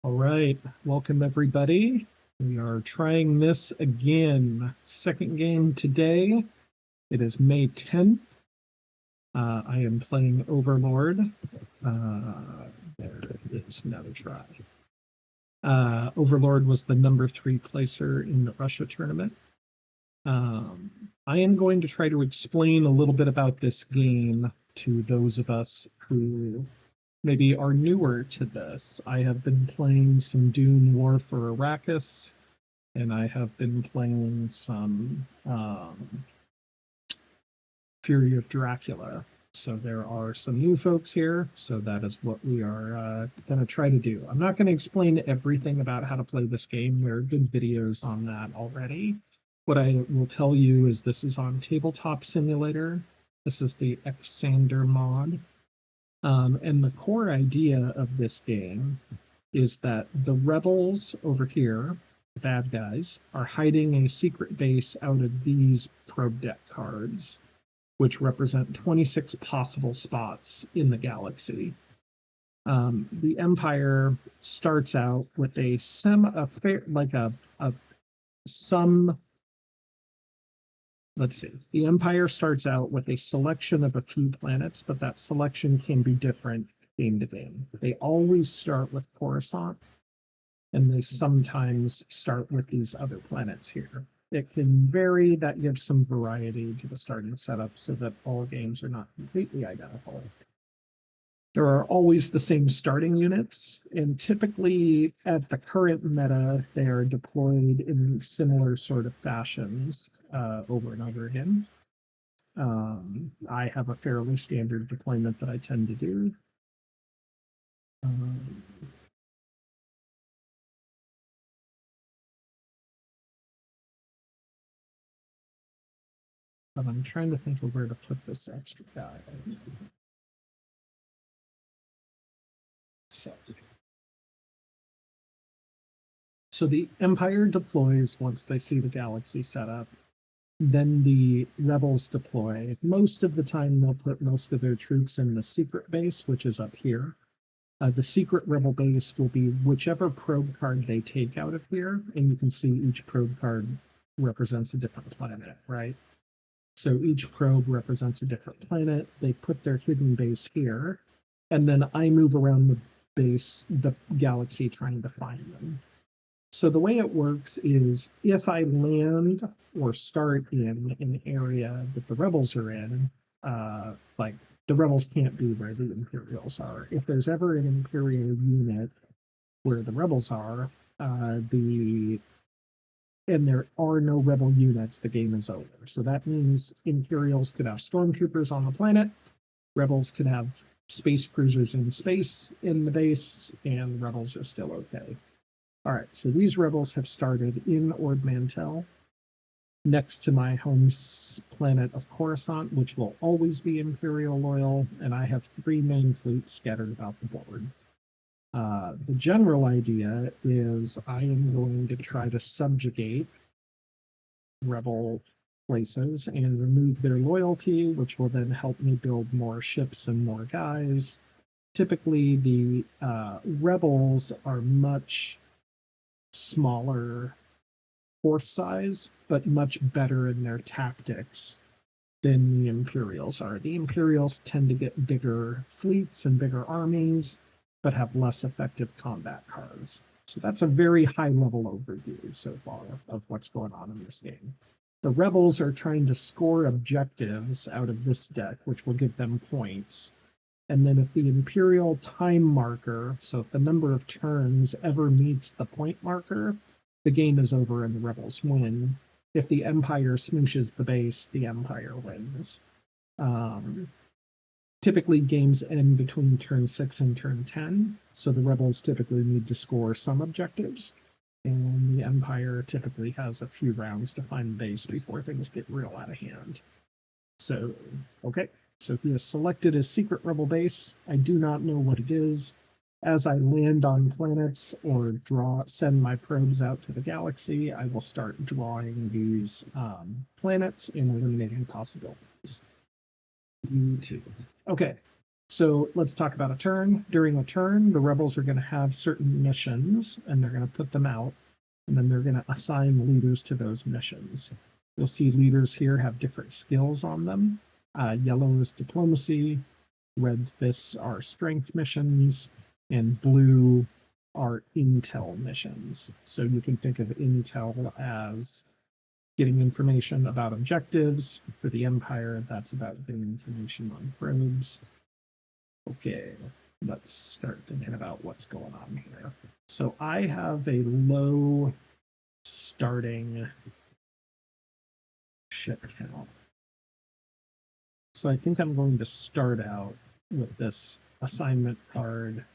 All right, welcome everybody. We are trying this again. Second game today. It is May 10th. I am playing Overlord. There it is, another try. Overlord was the #3 placer in the Russia tournament. I am going to try to explain a little bit about this game to those of us who maybe are newer to this. I have been playing some Dune War for Arrakis, and I have been playing some Fury of Dracula. So there are some new folks here, so that is what we are going to try to do. I'm not going to explain everything about how to play this game. There are good videos on that already. What I will tell you is this is on Tabletop Simulator. This is the Xander mod. And the core idea of this game is that the rebels over here, the bad guys, are hiding a secret base out of these probe deck cards, which represent 26 possible spots in the galaxy. The Empire starts out with the Empire starts out with a selection of a few planets, but that selection can be different game to game. They always start with Coruscant, and they sometimes start with these other planets here. It can vary. That gives some variety to the starting setup so that all games are not completely identical. There are always the same starting units, and typically at the current meta, they are deployed in similar sort of fashions over and over again. I have a fairly standard deployment that I tend to do. But I'm trying to think of where to put this extra guy. So the Empire deploys once they see the galaxy set up. Then the rebels deploy. Most of the time, they'll put most of their troops in the secret base, which is up here. The secret rebel base will be whichever probe card they take out of here, and you can see each probe card represents a different planet, right? So each probe represents a different planet. They put their hidden base here, and then I move around the galaxy trying to find them. So the way it works is if I land or start in an area that the rebels are in, like the rebels can't be where the Imperials are. If there's ever an Imperial unit where the rebels are, and there are no rebel units, the game is over. So that means Imperials could have stormtroopers on the planet, rebels could have space cruisers in space in the base, and rebels are still okay. All right, so these rebels have started in Ord Mantell, next to my home planet of Coruscant, which will always be Imperial loyal, and I have 3 main fleets scattered about the board. The general idea is I am going to try to subjugate rebel places and remove their loyalty, which will then help me build more ships and more guys. Typically, the rebels are much smaller force size, but much better in their tactics than the Imperials are. The Imperials tend to get bigger fleets and bigger armies, but have less effective combat cards. So that's a very high level overview so far of what's going on in this game. The rebels are trying to score objectives out of this deck, which will give them points. And then if the Imperial time marker, so if the number of turns ever meets the point marker, the game is over and the rebels win. If the Empire smooshes the base, the Empire wins. Typically, games end between turn 6 and turn 10, so the rebels typically need to score some objectives, and the Empire typically has a few rounds to find the base before things get real out of hand. So, okay. So he has selected his secret rebel base. I do not know what it is. As I land on planets or send my probes out to the galaxy, I will start drawing these planets and eliminating possibilities. YouTube. Okay, So let's talk about a turn. During a turn, the rebels are going to have certain missions, and they're going to put them out, and then they're going to assign leaders to those missions. You'll see leaders here have different skills on them. Yellow is diplomacy, red fists are strength missions, and blue are intel missions. So you can think of intel as getting information about objectives. For the Empire, that's about getting information on probes. Okay, let's start thinking about what's going on here. So I have a low starting ship count. So I think I'm going to start out with this assignment card,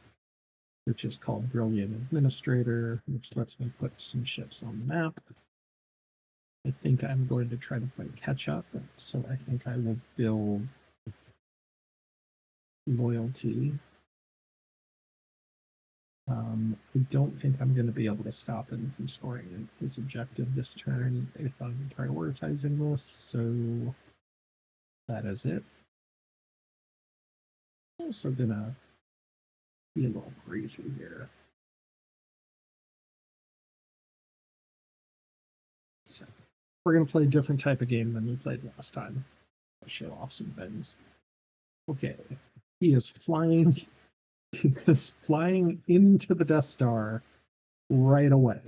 which is called Brilliant Administrator, which lets me put some ships on the map. I think I'm going to try to play catch up, so I think I will build loyalty. I don't think I'm going to be able to stop him from scoring his objective this turn if I'm prioritizing this, so that is it. Also gonna be a little crazy here. So we're gonna play a different type of game than we played last time. I'll show off some things. Okay, he is flying. He is flying into the Death Star right away.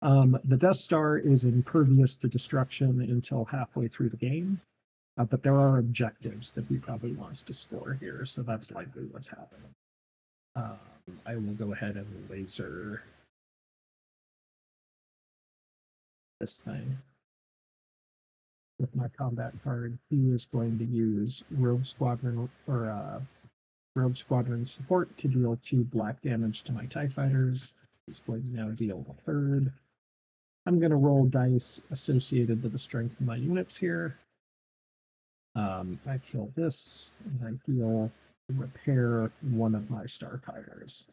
The Death Star is impervious to destruction until halfway through the game, but there are objectives that he probably wants to score here, so that's likely what's happening. I will go ahead and laser this thing with my combat card. He is going to use Rogue Squadron or Rogue Squadron support to deal 2 black damage to my TIE fighters. He's going to now deal the 3rd. I'm going to roll dice associated to the strength of my units here. I kill this, and I heal repair one of my starfighters.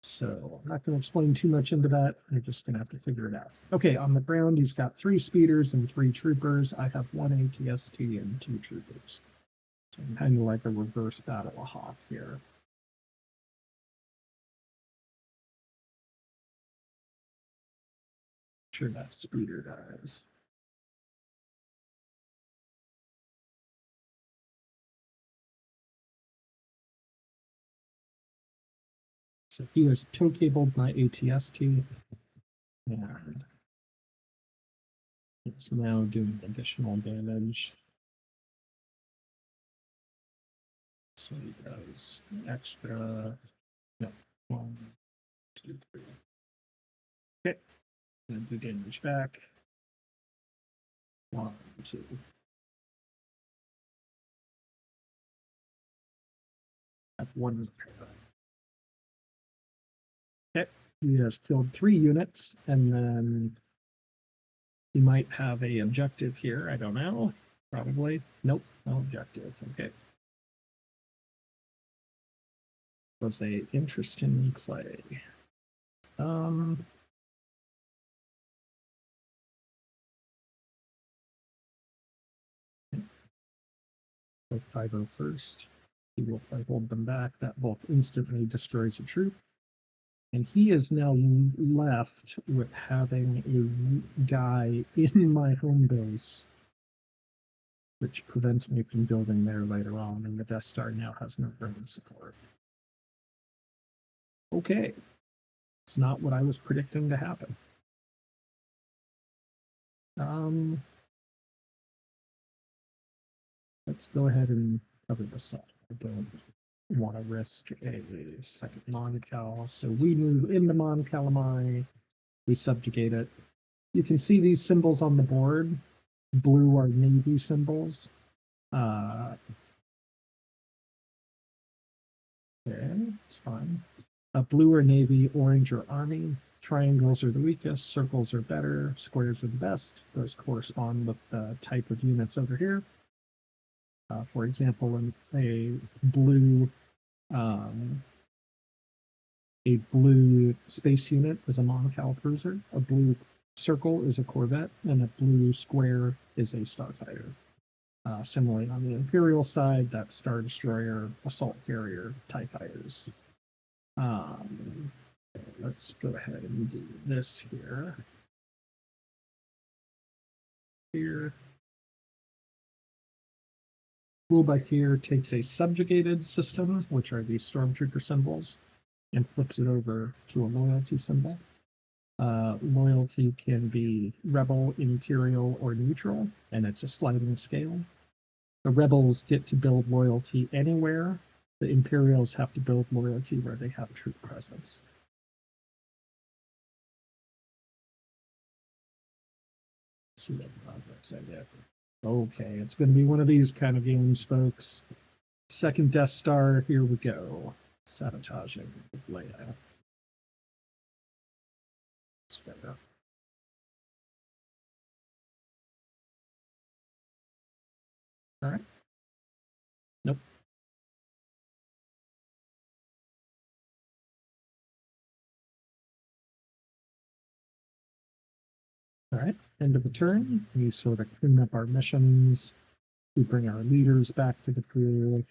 So I'm not going to explain too much into that. You're just going to have to figure it out. Okay, on the ground, he's got 3 speeders and 3 troopers. I have 1 ATST and 2 troopers. So I'm kind of like a reverse Battle of Hoth here. Sure, that speeder dies. So he has tow cabled my ATST, and it's now doing additional damage. So he does extra, no, 1, 2, 3. Okay, and do damage back. 1, 2. Have 1 repair. Okay, he has killed 3 units, and then he might have a objective here. I don't know. Probably. Nope, no objective. Okay. Was a interesting play. 501st. He will hold them back. That both instantly destroys a troop. And he is now left with having a guy in my home base, which prevents me from building there later on, and the Death Star now has no ground support. Okay, it's not what I was predicting to happen. Let's go ahead and cover this up. I don't want to risk a second Mon Cal, so we move into Mon Calamari, we subjugate it. You can see these symbols on the board. Blue are Navy symbols. Okay, it's fine. Blue are Navy, orange are Army. Triangles are the weakest, circles are better, squares are the best. Those correspond with the type of units over here. For example, a blue space unit is a Mon Cal cruiser. A blue circle is a corvette, and a blue square is a starfighter. Similarly, on the Imperial side, that's Star Destroyer, Assault Carrier, TIE Fighters. Let's go ahead and do this here. Here. Rule by Fear takes a subjugated system, which are these Stormtrooper symbols, and flips it over to a loyalty symbol. Loyalty can be Rebel, Imperial, or Neutral, and it's a sliding scale. The Rebels get to build loyalty anywhere. The Imperials have to build loyalty where they have troop presence. Let's see what projects I did. Okay, it's going to be one of these kind of games, folks. Second Death Star, here we go. Sabotaging with Leia. All right. Nope. All right. End of the turn. We sort of clean up our missions. We bring our leaders back to the crew.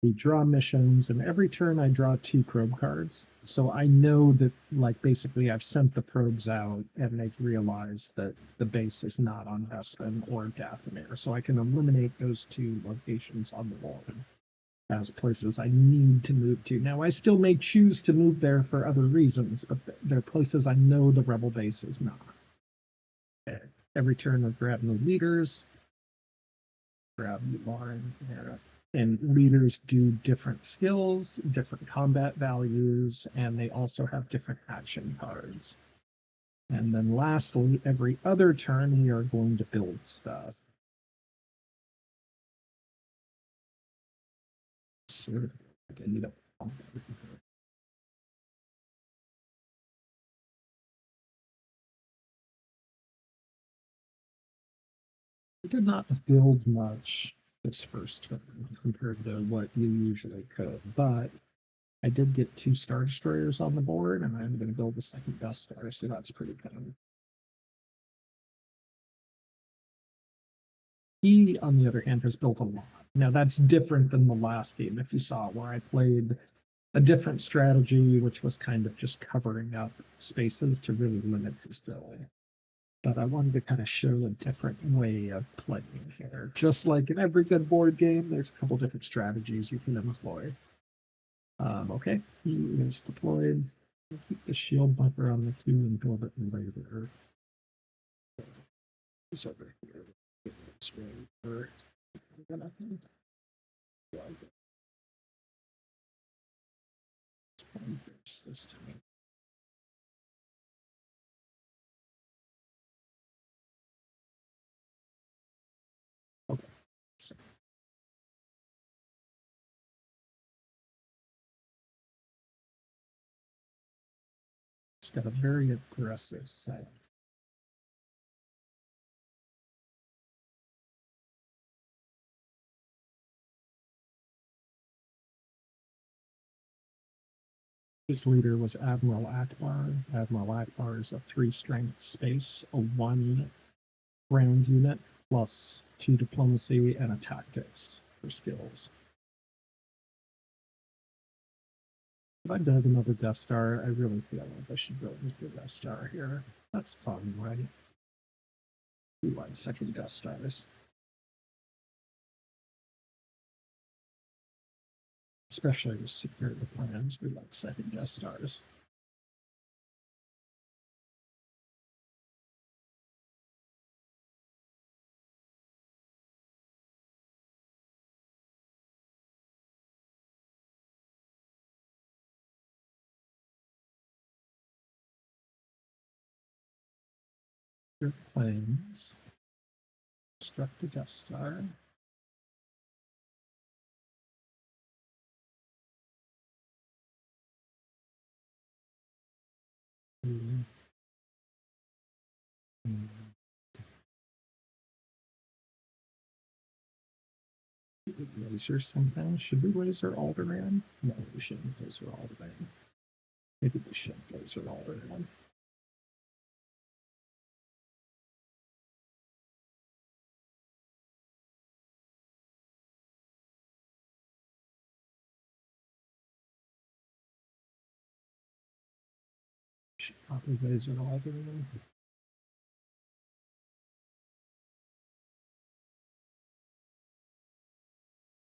We draw missions, and every turn I draw 2 probe cards. So I know that, like, basically I've sent the probes out, and they've realized that the base is not on Bespin or Dathomir. So I can eliminate those 2 locations on the board as places I need to move to. Now, I still may choose to move there for other reasons, but they're places I know the Rebel base is not. Okay. Every turn I grab new leaders. Grab Lauren there. And leaders do different skills, different combat values, and they also have different action cards. And then lastly, every other turn, we are going to build stuff. So I need a I did not build much this first turn compared to what you usually could, but I did get 2 Star Destroyers on the board, and I'm going to build the second Death Star, so that's pretty fun. He, on the other hand, has built a lot. Now, that's different than the last game, if you saw, where I played a different strategy, which was kind of just covering up spaces to really limit his build. But I wanted to kind of show a different way of playing here. Just like in every good board game, there's a couple different strategies you can employ. Okay, he is deployed. Let's keep the shield buffer on the queue and build it later. It's over here. It's really for nothing. This time. Okay, so it's got a very aggressive set. His leader was Admiral Akbar. Admiral Akbar is a 3 strength space, a 1 ground unit, plus 2 diplomacy and a tactics for skills. If I dug another Death Star, I really feel like I should build a Death Star here. That's fun, right? We like second Death Stars. Especially with security plans, we like second Death Stars. Your planes. Construct a Death Star. Laser somehow. Should we laser Alderaan? No, we shouldn't laser Alderaan. Maybe we should laser Alderaan. Copy laser library.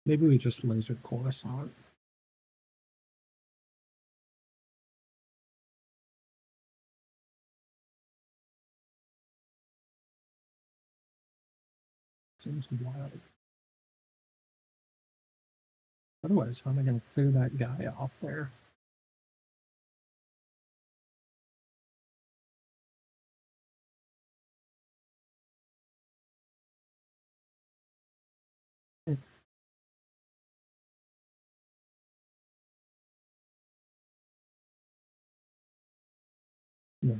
Maybe we just laser Coruscant. Seems wild. Otherwise, how am I going to clear that guy off there? No,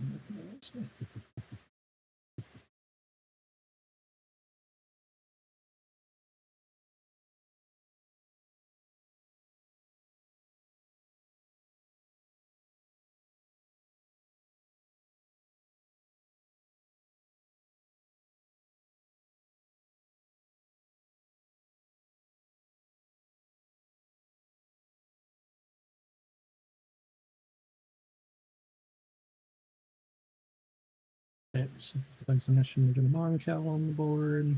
okay, so place a mission to the Moncal on the board.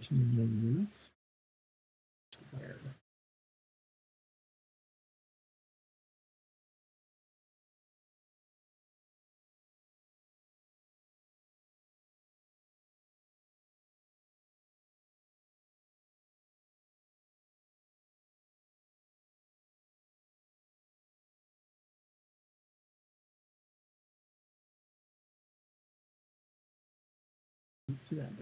To move to where? To that.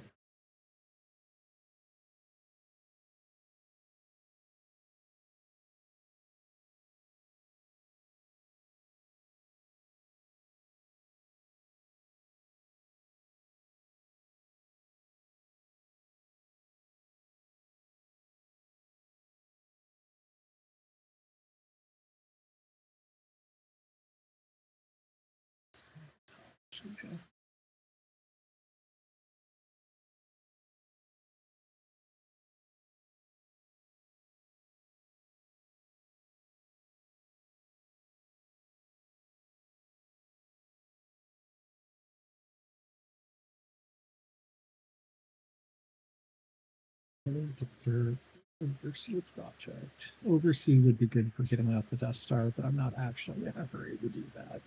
Okay. Oversee project. Oversee would be good for getting out the Death Star, but I'm not actually in a hurry to do that.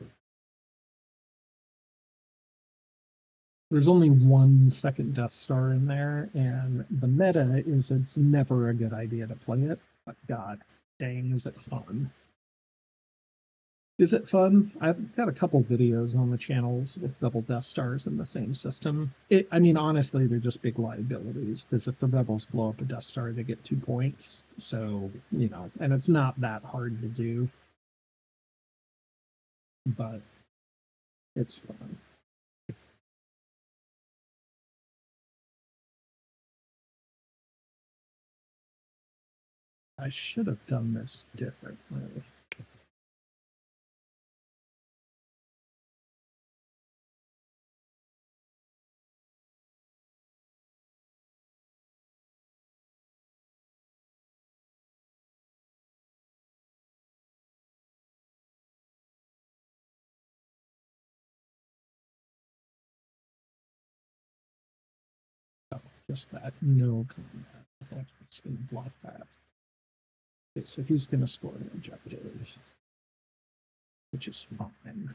There's only one second Death Star in there, and the meta is it's never a good idea to play it. But god dang, is it fun? Is it fun? I've got a couple videos on the channels with double Death Stars in the same system. I mean, honestly, they're just big liabilities because if the Rebels blow up a Death Star, they get 2 points. So, you know, and it's not that hard to do, but it's fun. I should have done this differently. Oh, just that, no combat. Okay, it's going to block that. Okay, so he's going to score an objective, which is fine.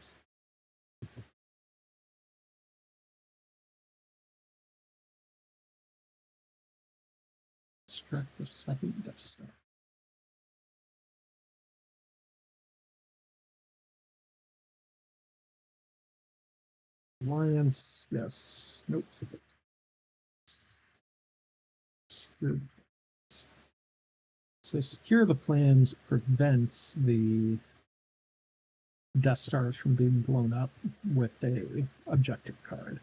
Extract the second Death Star. Alliance, yes. Nope. So secure the plans prevents the Death Stars from being blown up with a objective card.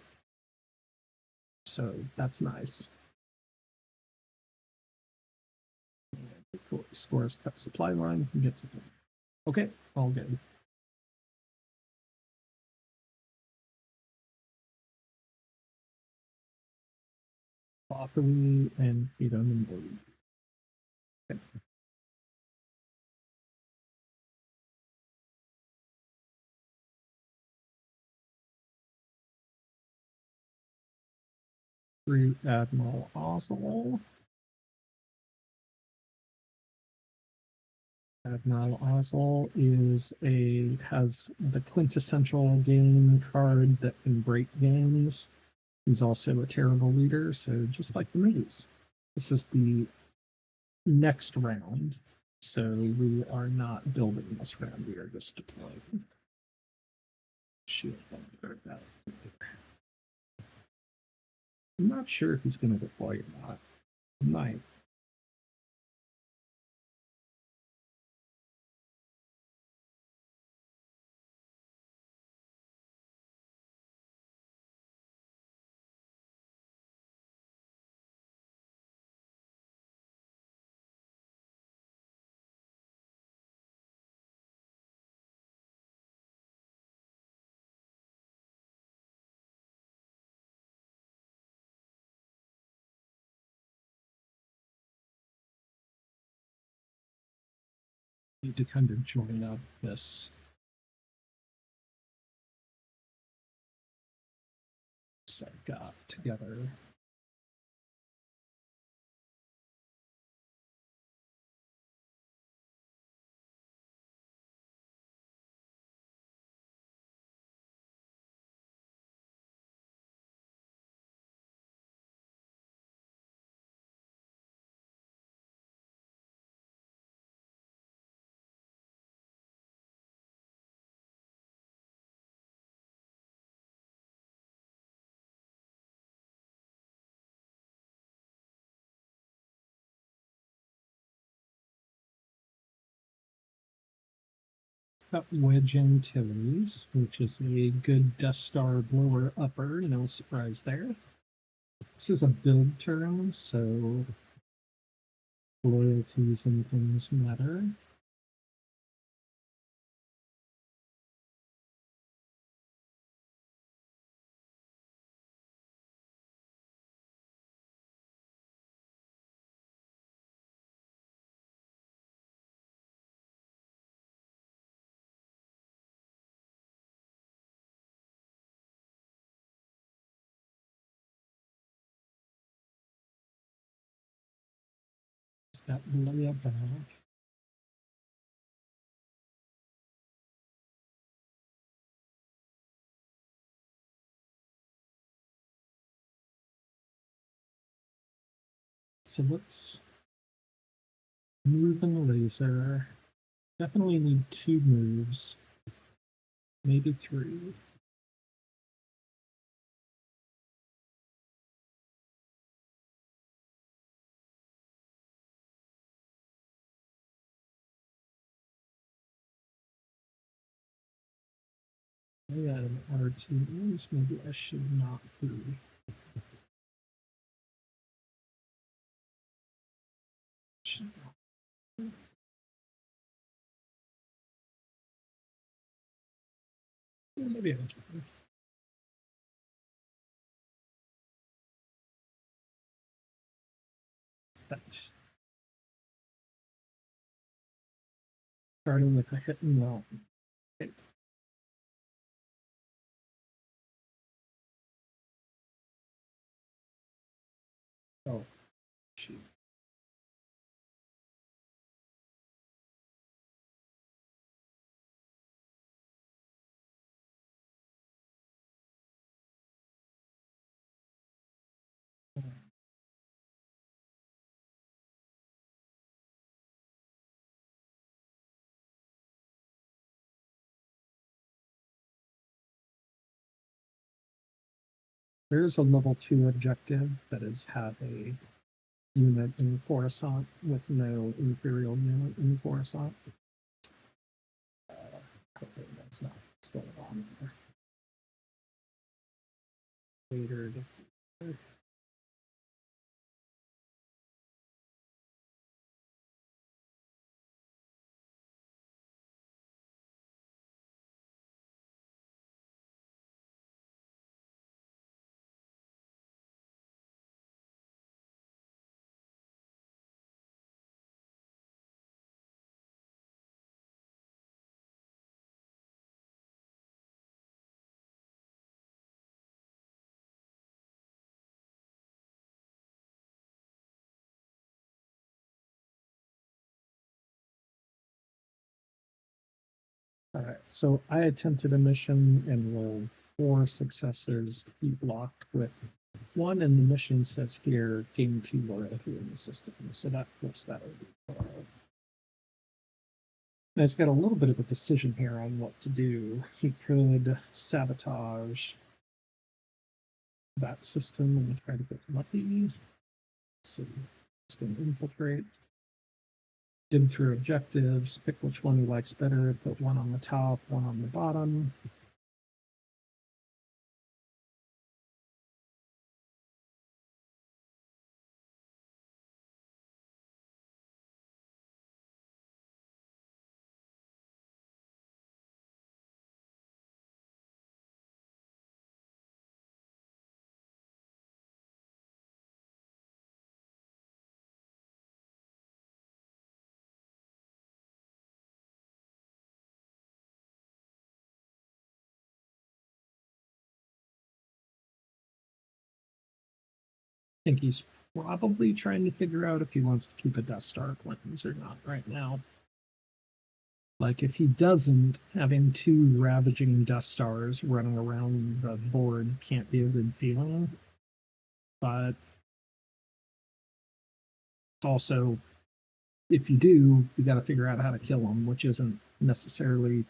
So that's nice. Cool. Scores cut supply lines and gets it. Okay, all good. Authorly and freedom and belief. Okay. Through Admiral Ozzel. Admiral Ozzel has the quintessential game card that can break games. He's also a terrible leader, so just like the movies. This is the next round, so we are not building this round. We are just deploying. Shit, I'm not sure if he's going to deploy or not. He might. Need to kind of join up this set together. Got Wedge Antilles, which is a good Death Star blower upper, no surprise there. This is a build turn, so loyalties and things matter. It's got Leia back. So let's move in the laser. Definitely need 2 moves, maybe 3. I got an R2s, maybe I should not be. Should not. Maybe I can. Set. Starting with a hit and run. Okay. Oh, shoot. There's a level 2 objective that is have a unit in Coruscant with no Imperial unit in Coruscant. Hopefully that's not what's going on there. Later. All right, so I attempted a mission and rolled 4 successes. He blocked with 1, and the mission says here, gain 2 loyalty in the system. So that flips that over. Now he's got a little bit of a decision here on what to do. He could sabotage that system and try to get lucky. So he's going to infiltrate. Dig through objectives, pick which one he likes better, put 1 on the top, 1 on the bottom. I think he's probably trying to figure out if he wants to keep a Death Star plans or not right now. Like, if he doesn't, having 2 ravaging Death Stars running around the board can't be a good feeling. But also, if you do, you got to figure out how to kill them, which isn't necessarily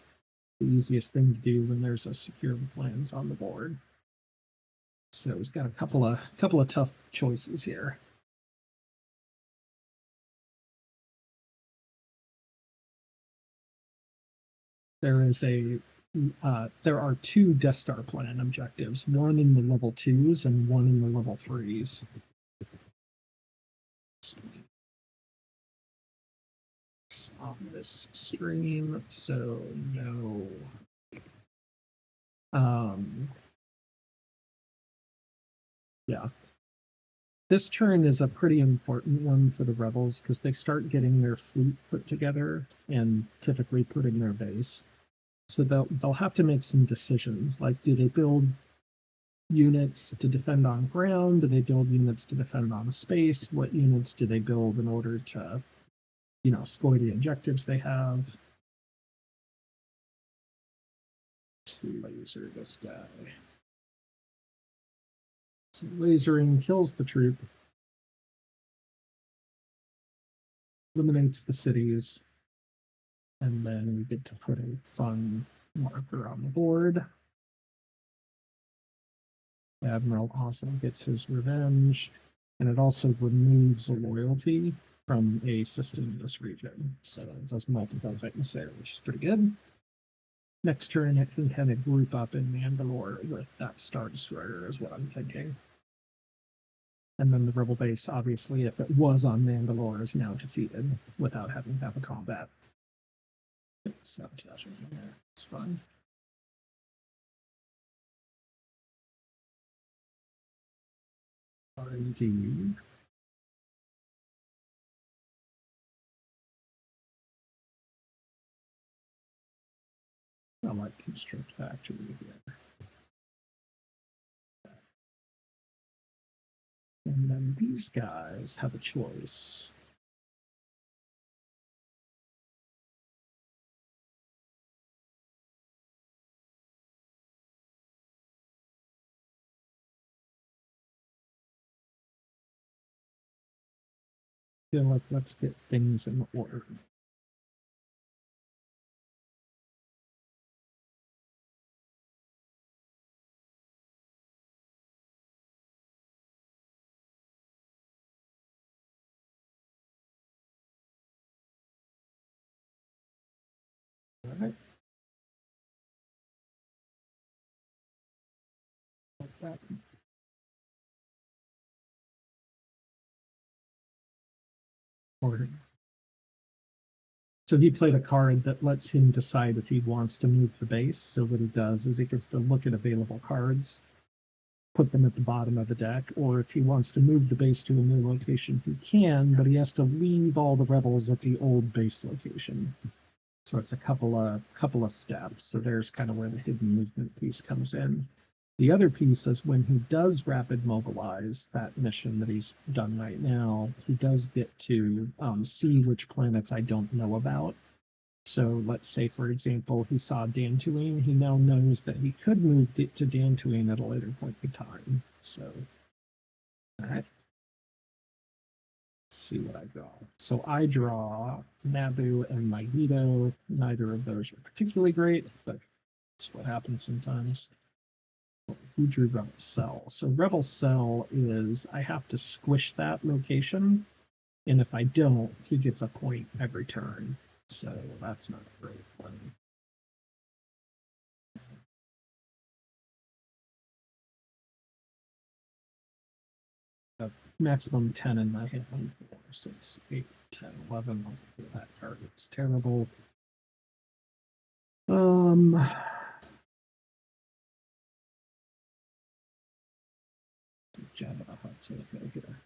the easiest thing to do when there's a secure plans on the board. So he's got a couple of tough choices here. There are 2 Death Star plan objectives, 1 in the level 2s and 1 in the level 3s. Off this stream, so no. Yeah. This turn is a pretty important one for the rebels because they start getting their fleet put together and typically put in their base. So they'll have to make some decisions, like, do they build units to defend on ground? Do they build units to defend on space? What units do they build in order to, score the objectives they have? Let's laser this guy. So lasering kills the troop, eliminates the cities, and then we get to put a fun marker on the board. Admiral also gets his revenge, and it also removes a loyalty from a system in this region. So it does multiple things there, which is pretty good. Next turn, it can kind of group up in Mandalore with that Star Destroyer, is what I'm thinking. And then the Rebel base, obviously, if it was on Mandalore, is now defeated without having to have a combat. Sabotage in there. It's fun. R&D. I like Construct Factory here. And then these guys have a choice. Feel like let's get things in order. All right. Like that. Order. So he played a card that lets him decide if he wants to move the base. So what he does is he gets to look at available cards, put them at the bottom of the deck, or if he wants to move the base to a new location, he can, but he has to leave all the rebels at the old base location. So it's a couple of steps. So there's kind of where the hidden movement piece comes in. The other piece is when he does rapid mobilize that mission that he's done right now, he does get to see which planets I don't know about. So let's say, for example, he saw Dantooine. He now knows that he could move to Dantooine at a later point in time. So, all right. Let's see what I draw. So I draw Naboo and Magneto. Neither of those are particularly great, but that's what happens sometimes. Who drew Rebel Cell? So Rebel Cell is I have to squish that location, and if I don't, he gets a point every turn. So that's not very fun. Maximum 10 in my hand. 4, 6, 8, 10, 11. That card is terrible. Jabba the Hutt's okay here.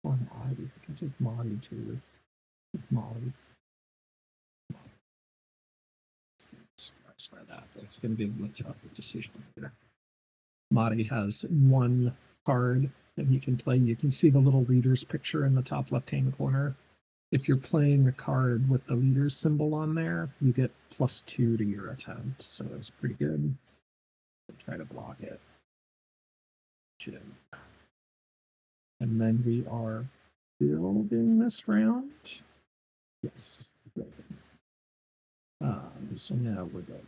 Or Molly. I can take Molly too. Molly. Surprised by that. It's going to be a tough decision here. Madi has one card that he can play. You can see the little leader's picture in the top left-hand corner. If you're playing a card with the leader's symbol on there, you get +2 to your attempt. So that's pretty good. I'll try to block it. And then we are building this round. Yes. So now we're good.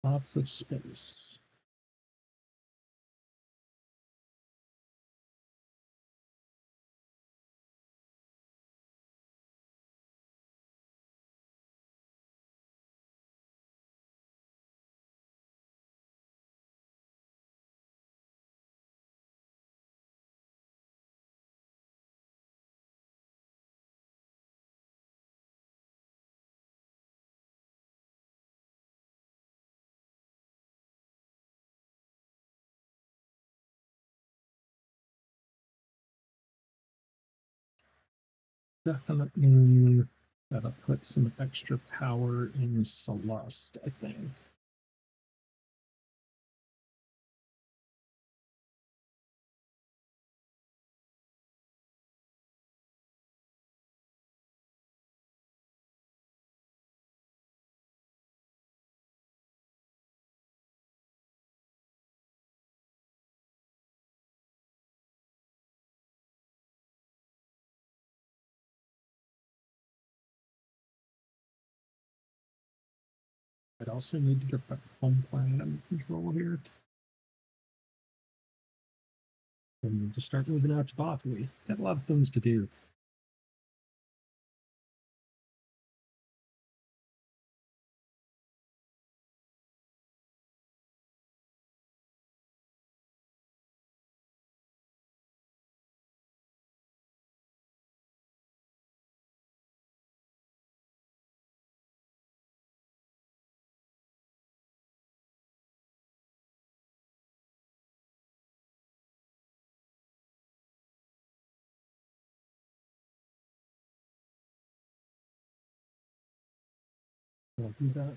Lots of space. Definitely gotta put some extra power in Celeste, I think. I'd also need to get the home planet under control here. And to start moving out to Bothwy. Got a lot of things to do. I'll do that.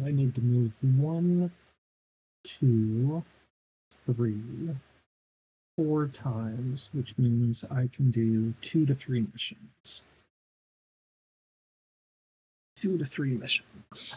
I need to move 1, 2, 3, 4 times, which means I can do 2 to 3 missions. 2 to 3 missions.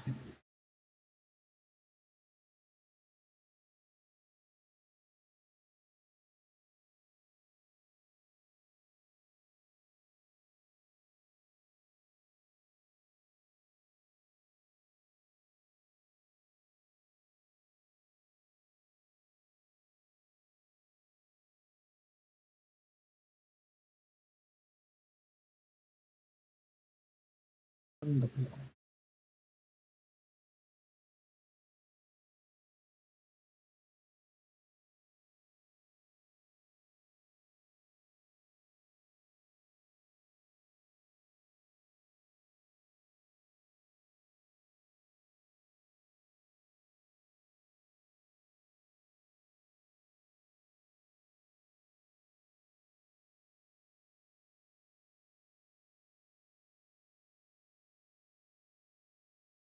Wonderful.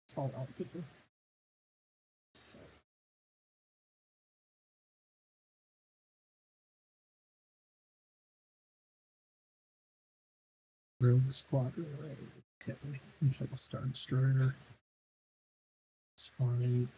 It's all out here. So. Rogue Squadron, right? Okay, usually a Star Destroyer. It's fine.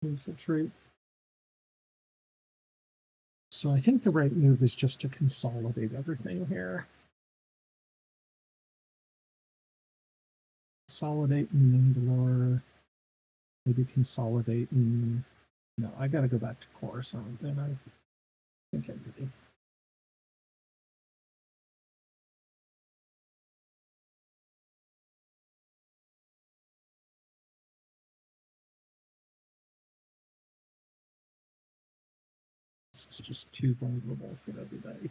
Infiltrate. So I think the right move is just to consolidate everything here. Consolidate in Mandalore. Maybe consolidate in... No, I gotta go back to Coruscant, and I think I'm ready. This is just too vulnerable for everybody.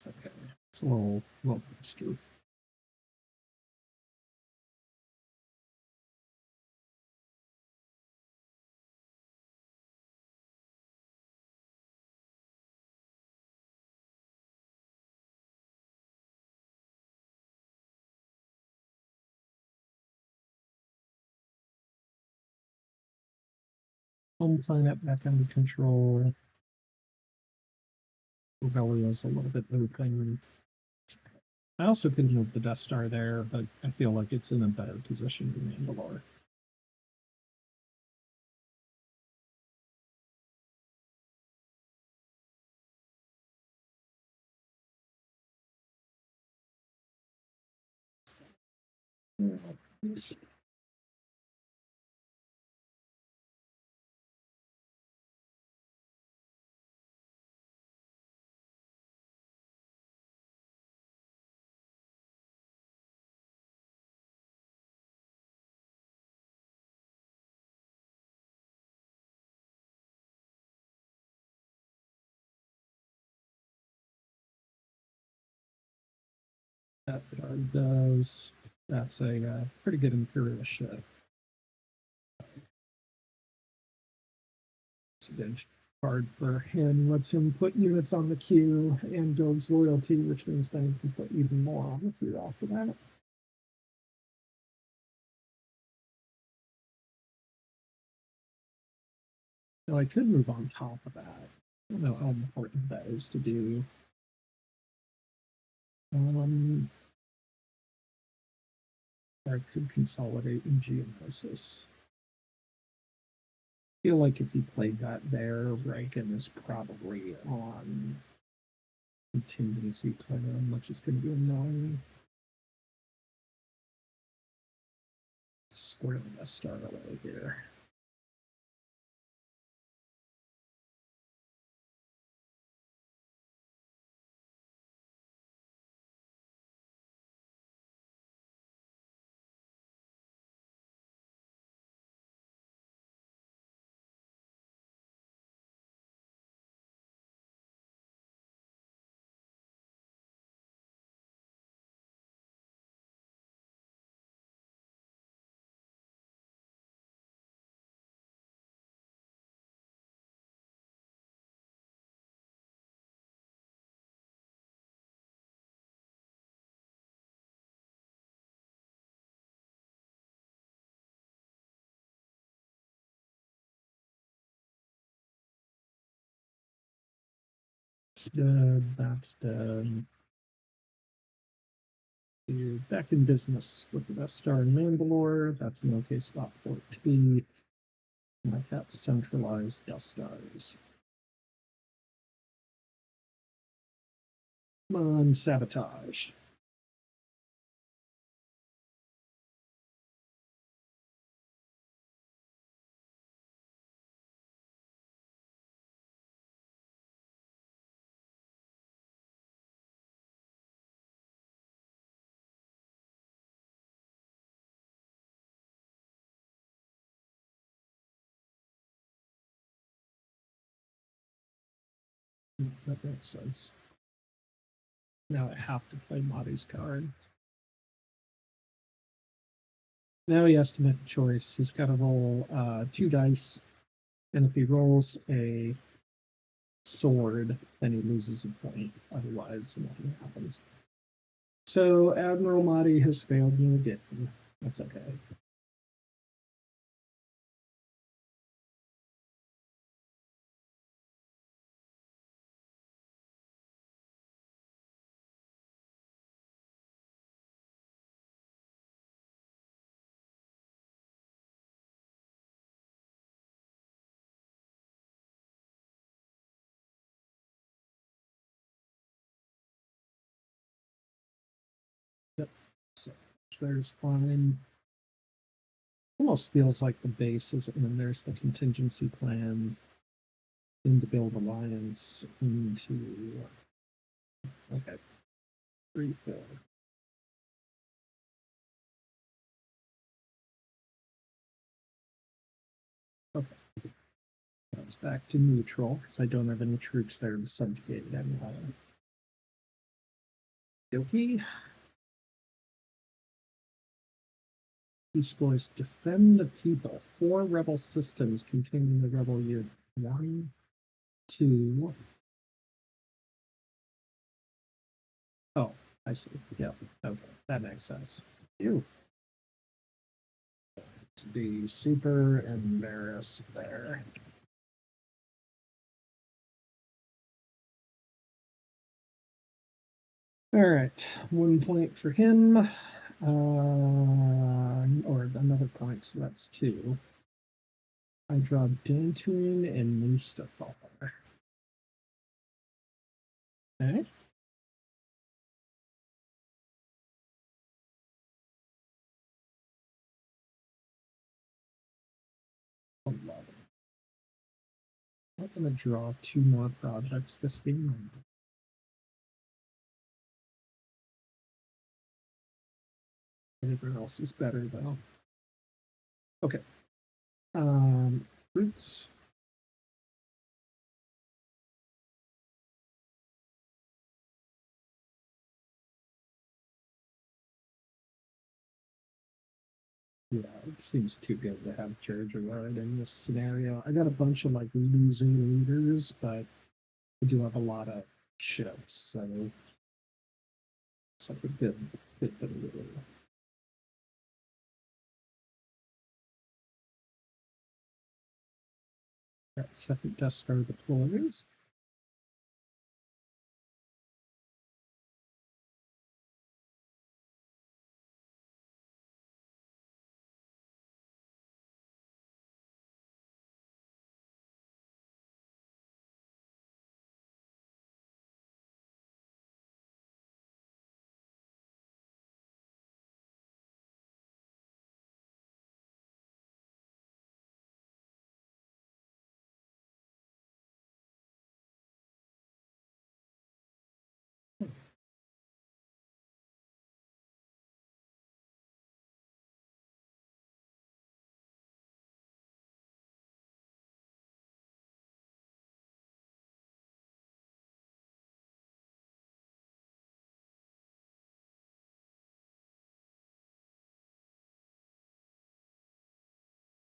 It's okay. It's a little booster. Home planet back under control. Rebellion is a little bit open. I also could move the Death Star there, but I feel like it's in a better position than Mandalore. Yeah. That does. That's a pretty good Imperial ship. It's a good card for him. Lets him put units on the queue and builds loyalty, which means then he can put even more on the queue after that. So I could move on top of that. I don't know how important that is to do. I could consolidate in Geonosis. I feel like if you played that there, Reagan is probably on contingency plan, which is going to be annoying. Square the Star away here. That's good. That's good. You're back in business with the Death Star in Mandalore. That's an okay spot for it to be. I've got centralized Death Stars. Come on, sabotage. That makes sense. Now I have to play Marty's card. Now he has to make a choice. He's got to roll 2 dice, and if he rolls a sword, then he loses a point. Otherwise, nothing happens. So Admiral Mahdi has failed me again. That's okay. Yep. So there's fine. Almost feels like the base is, and then there's the contingency plan into build alliance into okay. Refill. Okay. That's back to neutral because I don't have any troops there to subjugate it anymore. Okay. These boys defend the people. 4 rebel systems containing the rebel unit. 1, 2. Oh, I see. Yeah. Okay. That makes sense. You to be super embarrassed there. All right. 1 point for him. Or another point, so that's 2. I draw Dantooine and Mustafar. Okay. 11. I'm going to draw 2 more projects this game. Everything else is better, though. Okay. Roots. Yeah, it seems too good to have Georgia Road in this scenario. I got a bunch of like losing leaders, but we do have a lot of ships, so it's like a good bit of little. That second Death Star deploys.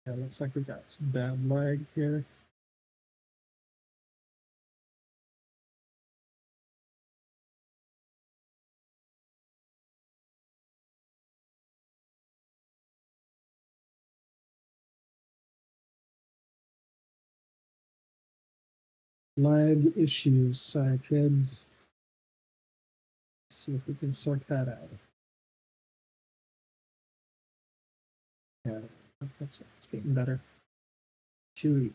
Yeah, looks like we got some bad lag here. Lag issues. Sorry, kids. Let's see if we can sort that out. Yeah, it's getting better. Chewy.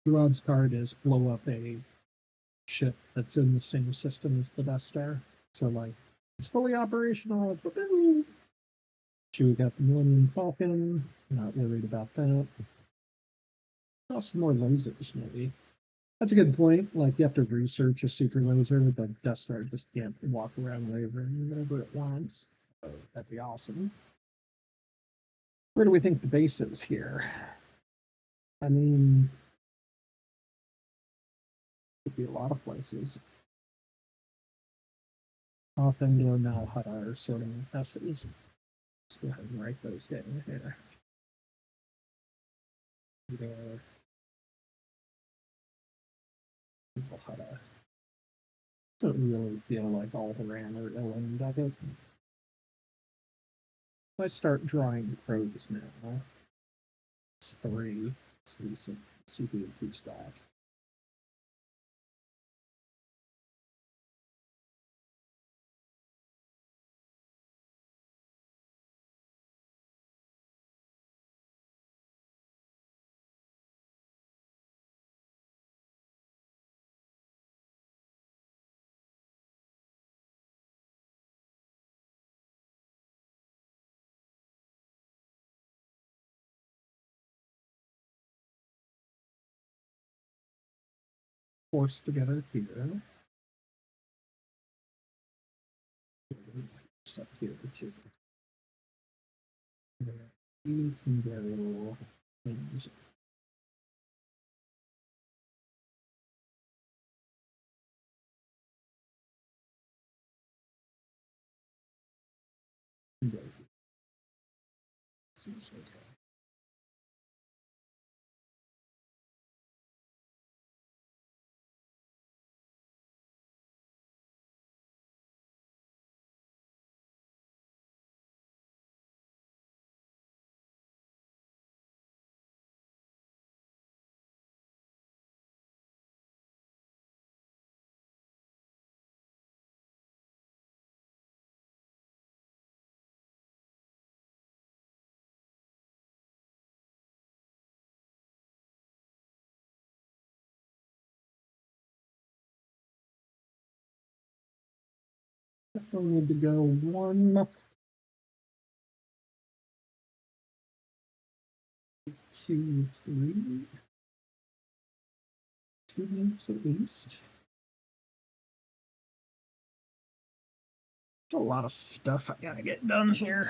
Rod's card is blow up a ship that's in the same system as the Death Star. So, like, it's fully operational. It's Chewie got the Millennium Falcon. Not worried about that. Also, more lasers, maybe. That's a good point. Like, you have to research a super laser. The Death Star just can't walk around lasering whatever it wants. So that'd be awesome. Where do we think the base is here? I mean, could be a lot of places. Off Endor, now Hutta are sort of S's. Let's go ahead and write those down here. There. Hutta. Doesn't really feel like Alderaan or Ilum, does it? I start drawing crows now. It's 3. Let's see if we can teach that. Force together here. Up here too. You can go things. Seems okay. Definitely need to go 1, 2, 3. 2 moves at least. It's a lot of stuff I gotta get done here.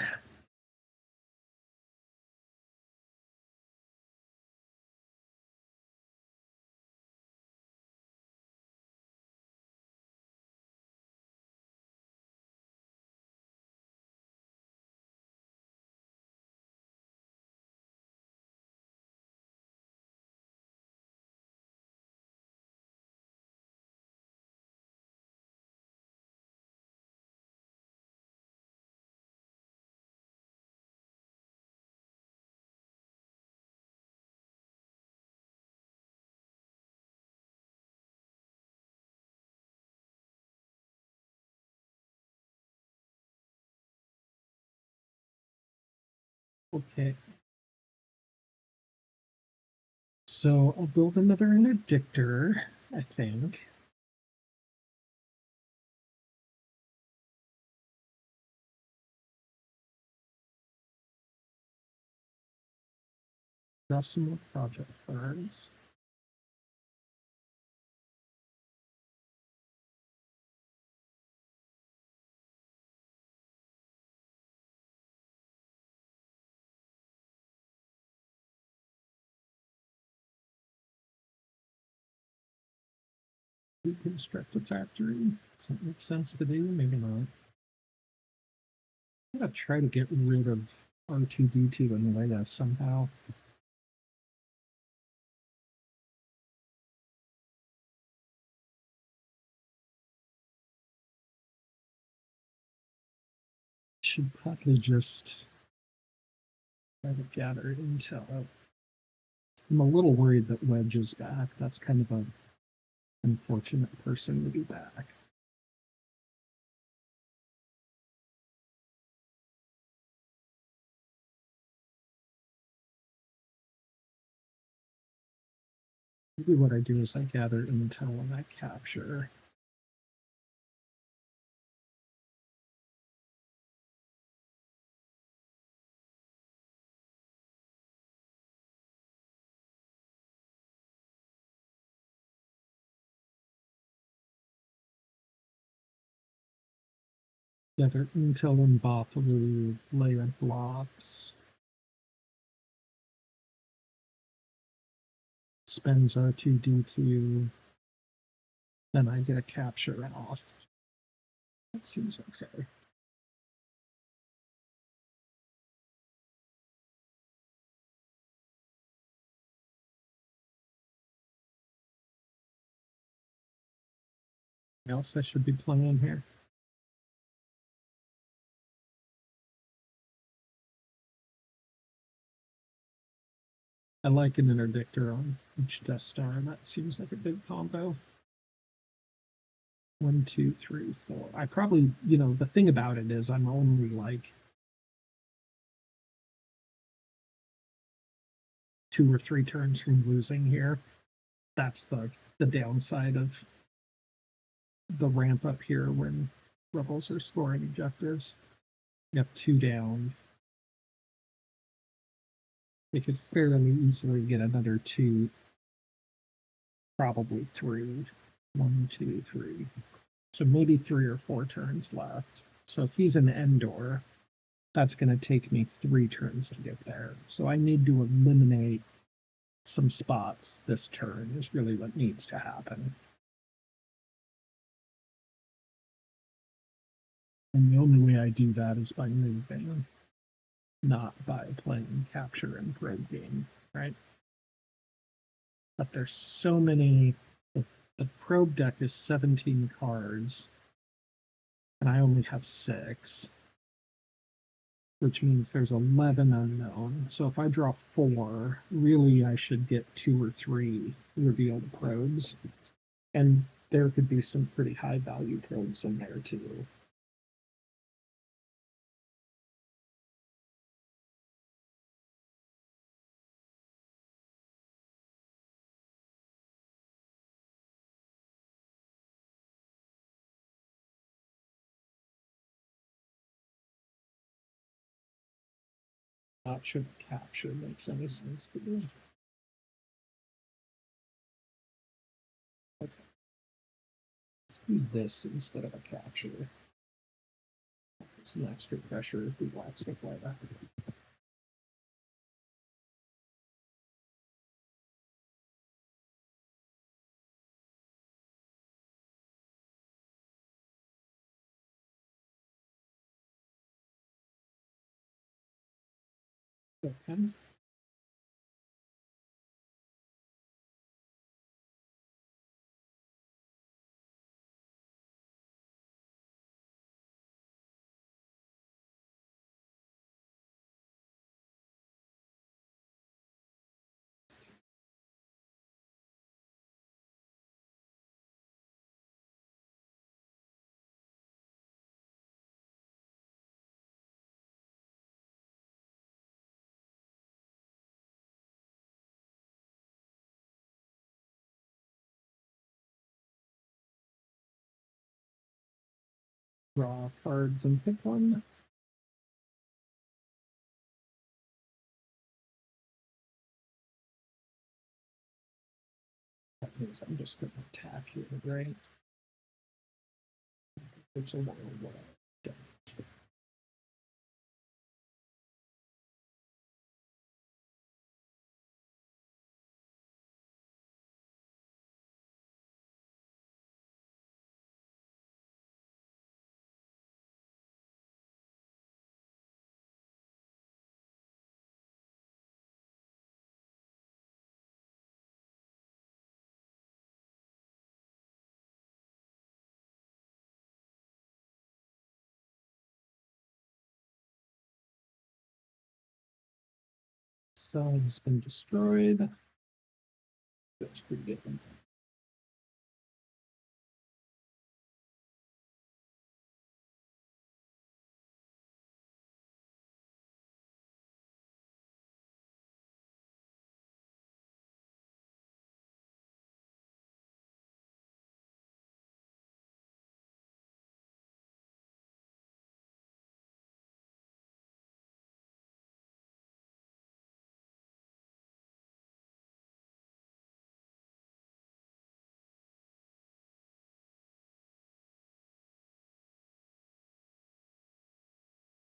Okay. So I'll build another interdictor, I think. Draw some more project cards. Reconstruct a factory. Does that make sense to do? Maybe not. I'm gonna try to get rid of R2D2 and Leia somehow. Should probably just Try to gather intel. I'm a little worried that Wedge is back. That's kind of an unfortunate person to be back. Maybe what I do is I gather intel and I capture. Gather intel and Bothalu, layered blocks. Spends R2D2. Then I get a capture off. That seems okay. Anything else I should be playing here? I like an interdictor on each Death Star, and that seems like a big combo. 1, 2, 3, 4. I probably, the thing about it is I'm only like 2 or 3 turns from losing here. That's the downside of the ramp up here when rebels are scoring objectives. You have 2 down. They could fairly easily get another 2, probably 3. 1, 2, 3. So maybe 3 or 4 turns left. So if he's an Endor, that's going to take me 3 turns to get there. So I need to eliminate some spots this turn is really what needs to happen. And the only way I do that is by moving, not by playing capture and probe game, right? But there's so many. The probe deck is 17 cards, and I only have 6, which means there's 11 unknown. So if I draw 4, really I should get 2 or 3 revealed probes. And there could be some pretty high value probes in there too. Not sure the capture makes any sense to me. Okay. Let's do this instead of a capture. Some extra pressure if we wax with that. Okay. Draw cards and pick one. That means I'm just going to attack here, right? There's a lot of what I don't. cell has been destroyed. That's pretty good.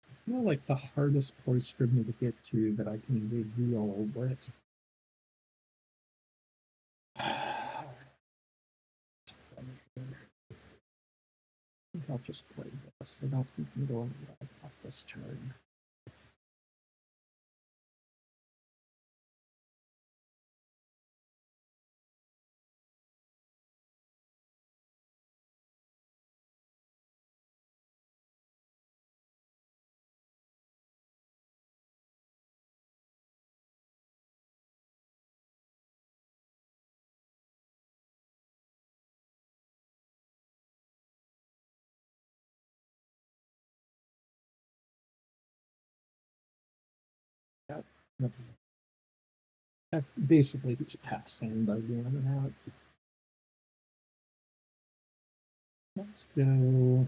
I feel like the hardest place for me to get to that I can reveal with. I think I'll just play this. I don't think I'm going to off this turn. Basically, he's passing by one out. Let's go.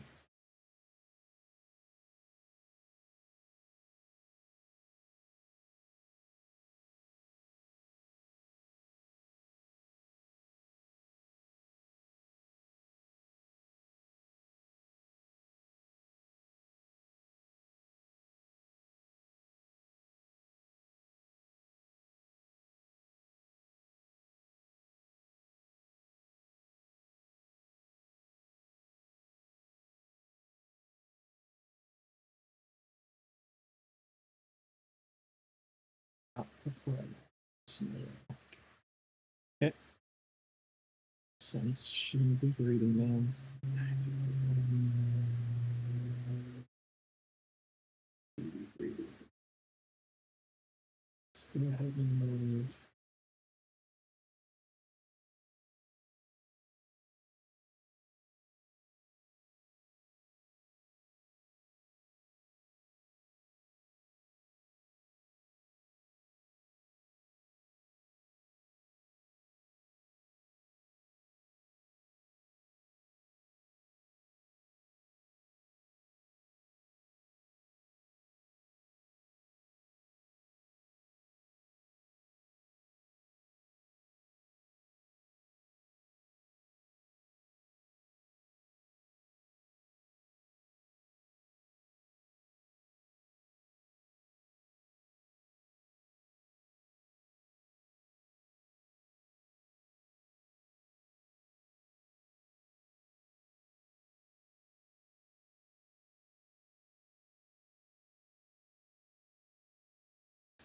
Okay. Sense shouldn't be greedy, man. Let's go ahead and move.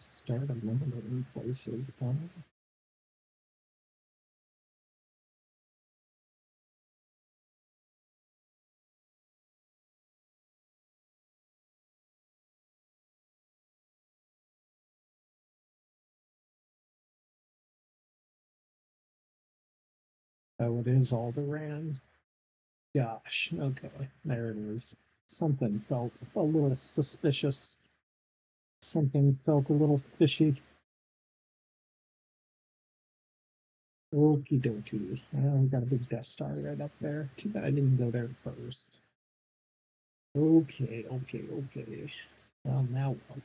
Start eliminating places, huh? Oh, it is Alderaan. Gosh, okay, there it is. Something felt a little suspicious. Something felt a little fishy. Okie dokie. Well, we got a big Death Star right up there. Too bad I didn't go there first. Okay, okay, okay. Well, now what?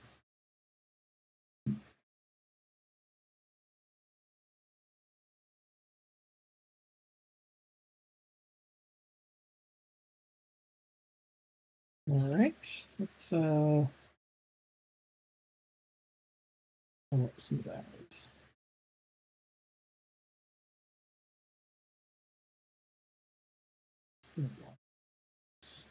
All right, let's pull up some guys. Let's do this.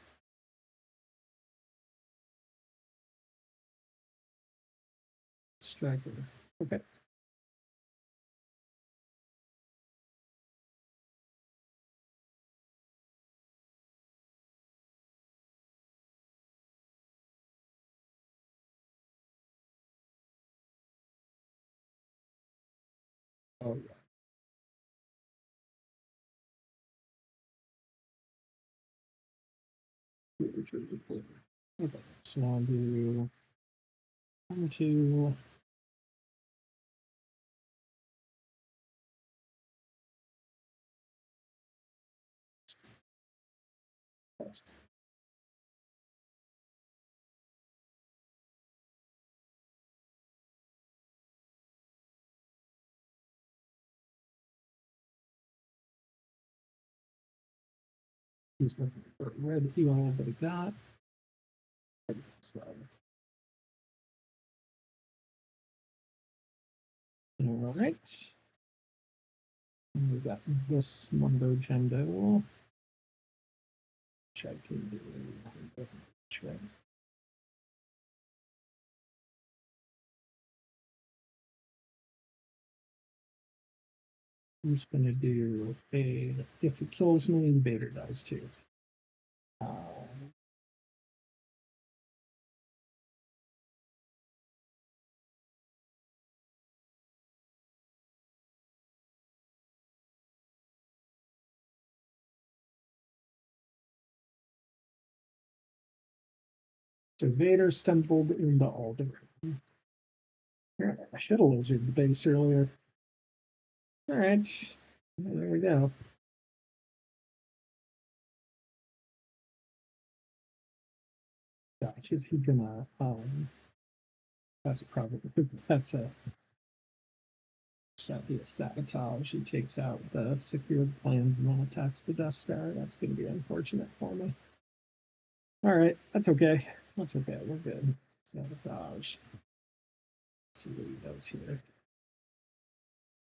Striker. Okay. Oh, yeah. Okay, so I'll do 1, 2. He's looking for red heal, but he got. So, all right. And we got this mumbo jumbo. Which I can do. Right. He's going to do a. If he kills me, Vader dies too. So Vader stumbled into Alderaan. Yeah, I should have lasered the base earlier. All right. Well, there we go. Gosh, is he gonna? That's probably that's a that'd be a sabotage. He takes out the secured plans and then attacks the Death Star. That's going to be unfortunate for me. All right, that's okay. That's okay. We're good. Sabotage. Let's see what he does here.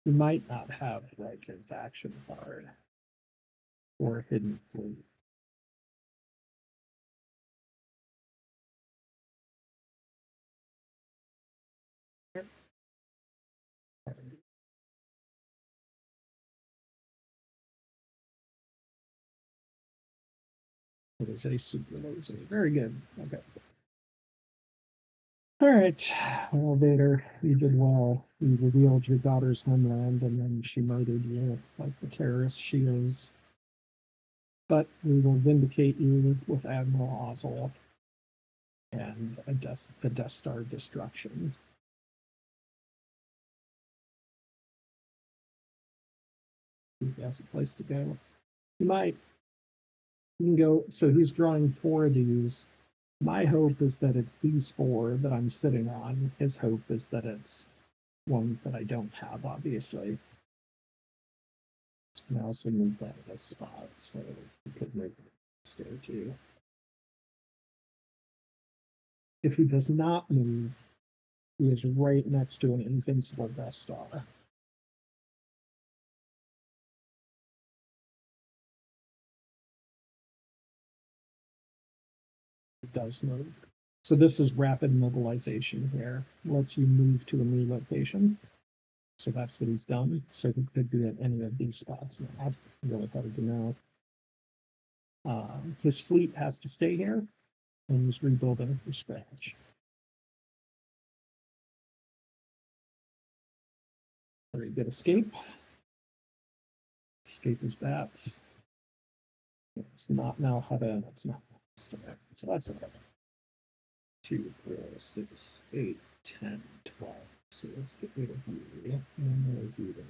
He might not have like his action card or hidden fleet. It is a super laser. Very good. Okay. All right. Well, Vader, you did well. You revealed your daughter's homeland and then she murdered you like the terrorist she is. But we will vindicate you with Admiral Ozzel and the Death Star destruction. He has a place to go. You might. You can go. So he's drawing 4 of these. My hope is that it's these 4 that I'm sitting on. His hope is that it's ones that I don't have, obviously. And I also move that in a spot, so we could move it there too. If he does not move, he is right next to an invincible Death Star. It does move. So this is rapid mobilization here. Lets you move to a new location. So that's what he's done. So he could be at any of these spots. I really thought to know. His fleet has to stay here, and he's rebuilding from scratch. Very good escape. Escape his bats. It's not now how to. It's not. So that's okay. 2, 4, 6, 8, 10, 12. So let's get rid of you and we'll do the.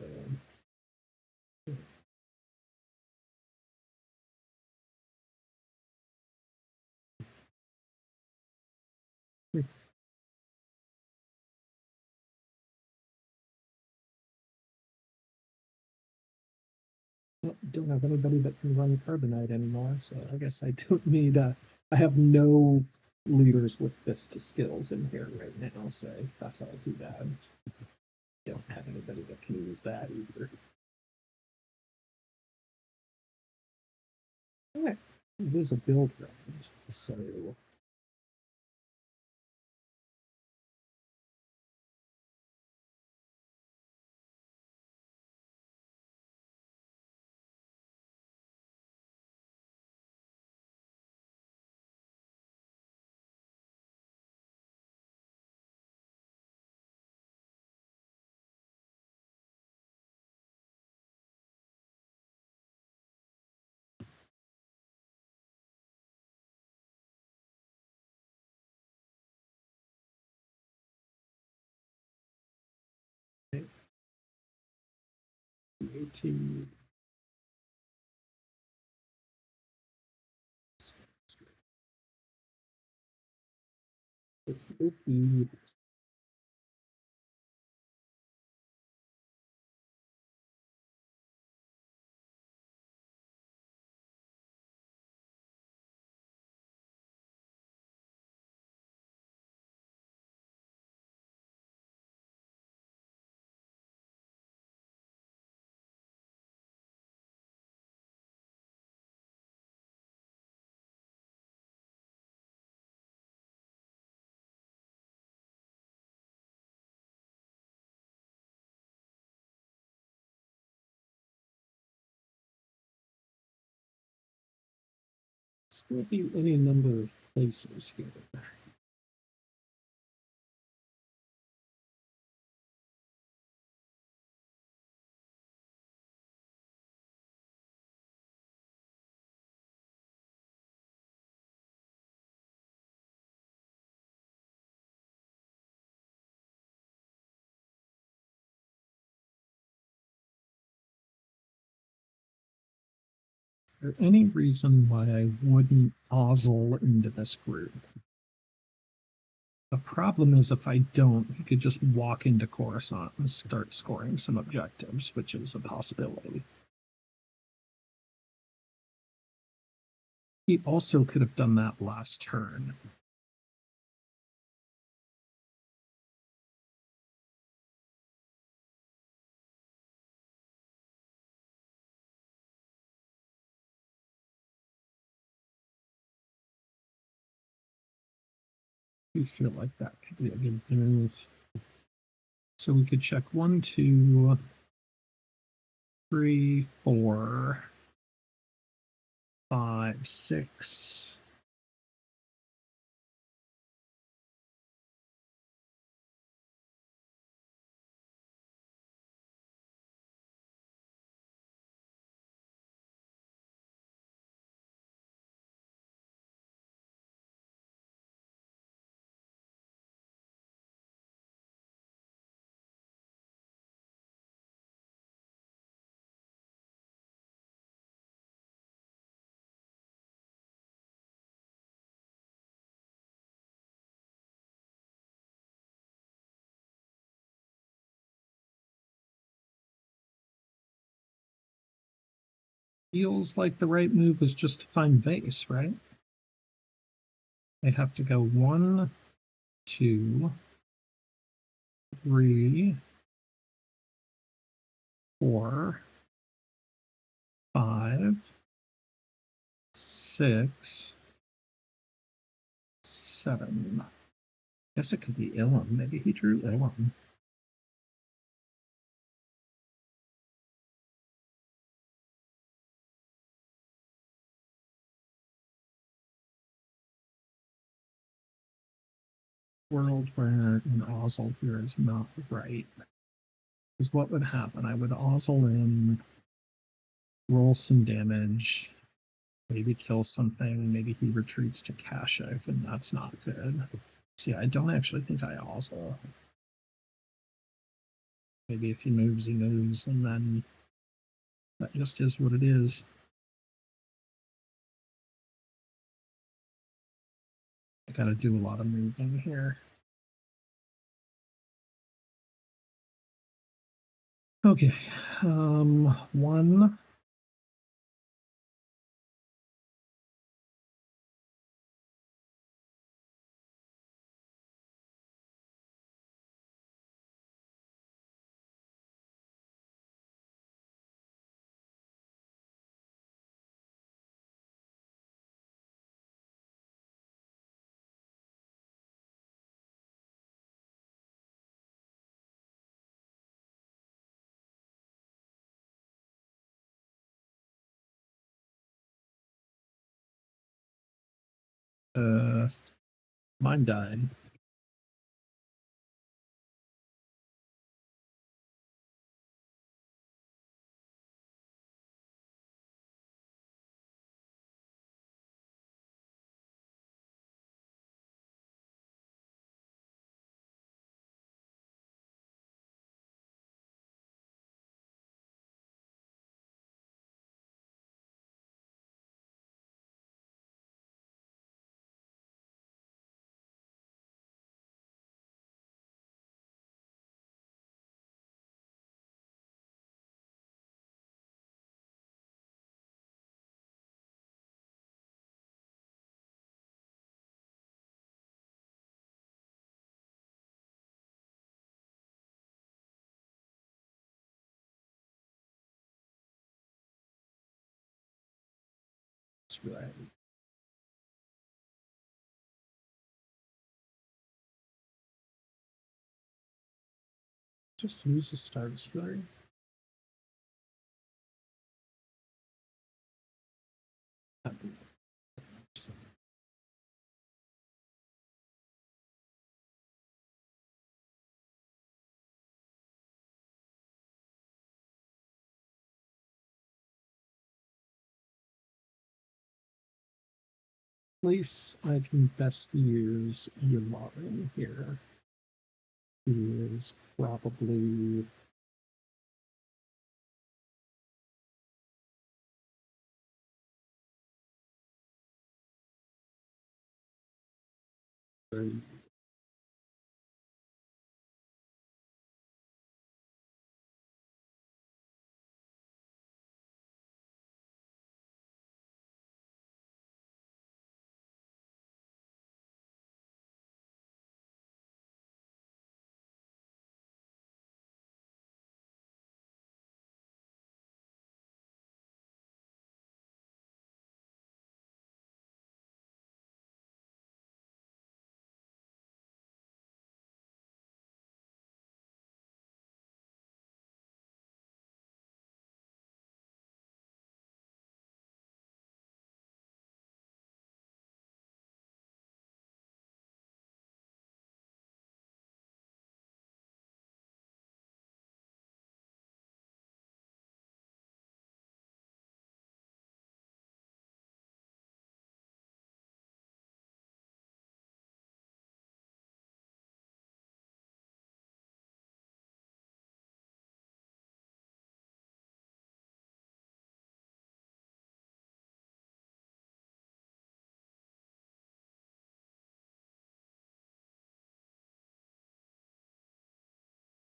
Don't have anybody that can run carbonite anymore, so I guess I don't need. I have no leaders with fist skills in here right now, so that's all too bad. Don't have anybody that can use that either. Alright, it is a build round, so to still be any number of places here. Is there any reason why I wouldn't ozzle into this group? The problem is if I don't, he could just walk into Coruscant and start scoring some objectives, which is a possibility. He also could have done that last turn. We feel like that could be a good move. So we could check 1, 2, 3, 4, 5, 6. Feels like the right move is just to find base, right? I have to go 1, 2, 3, 4, 5, 6, 7. Guess it could be Ilum. Maybe he drew Ilum. World where an Ozzle here is not right. Because what would happen? I would Ozzle in, roll some damage, maybe kill something, maybe he retreats to Kashyyyk, and that's not good. See, I don't actually think I Ozzle. Maybe if he moves, and then that just is what it is. I gotta do a lot of moving here. Okay, 1. Mine died. That's right. Just use a start story. Place I can best use Yularen here is probably very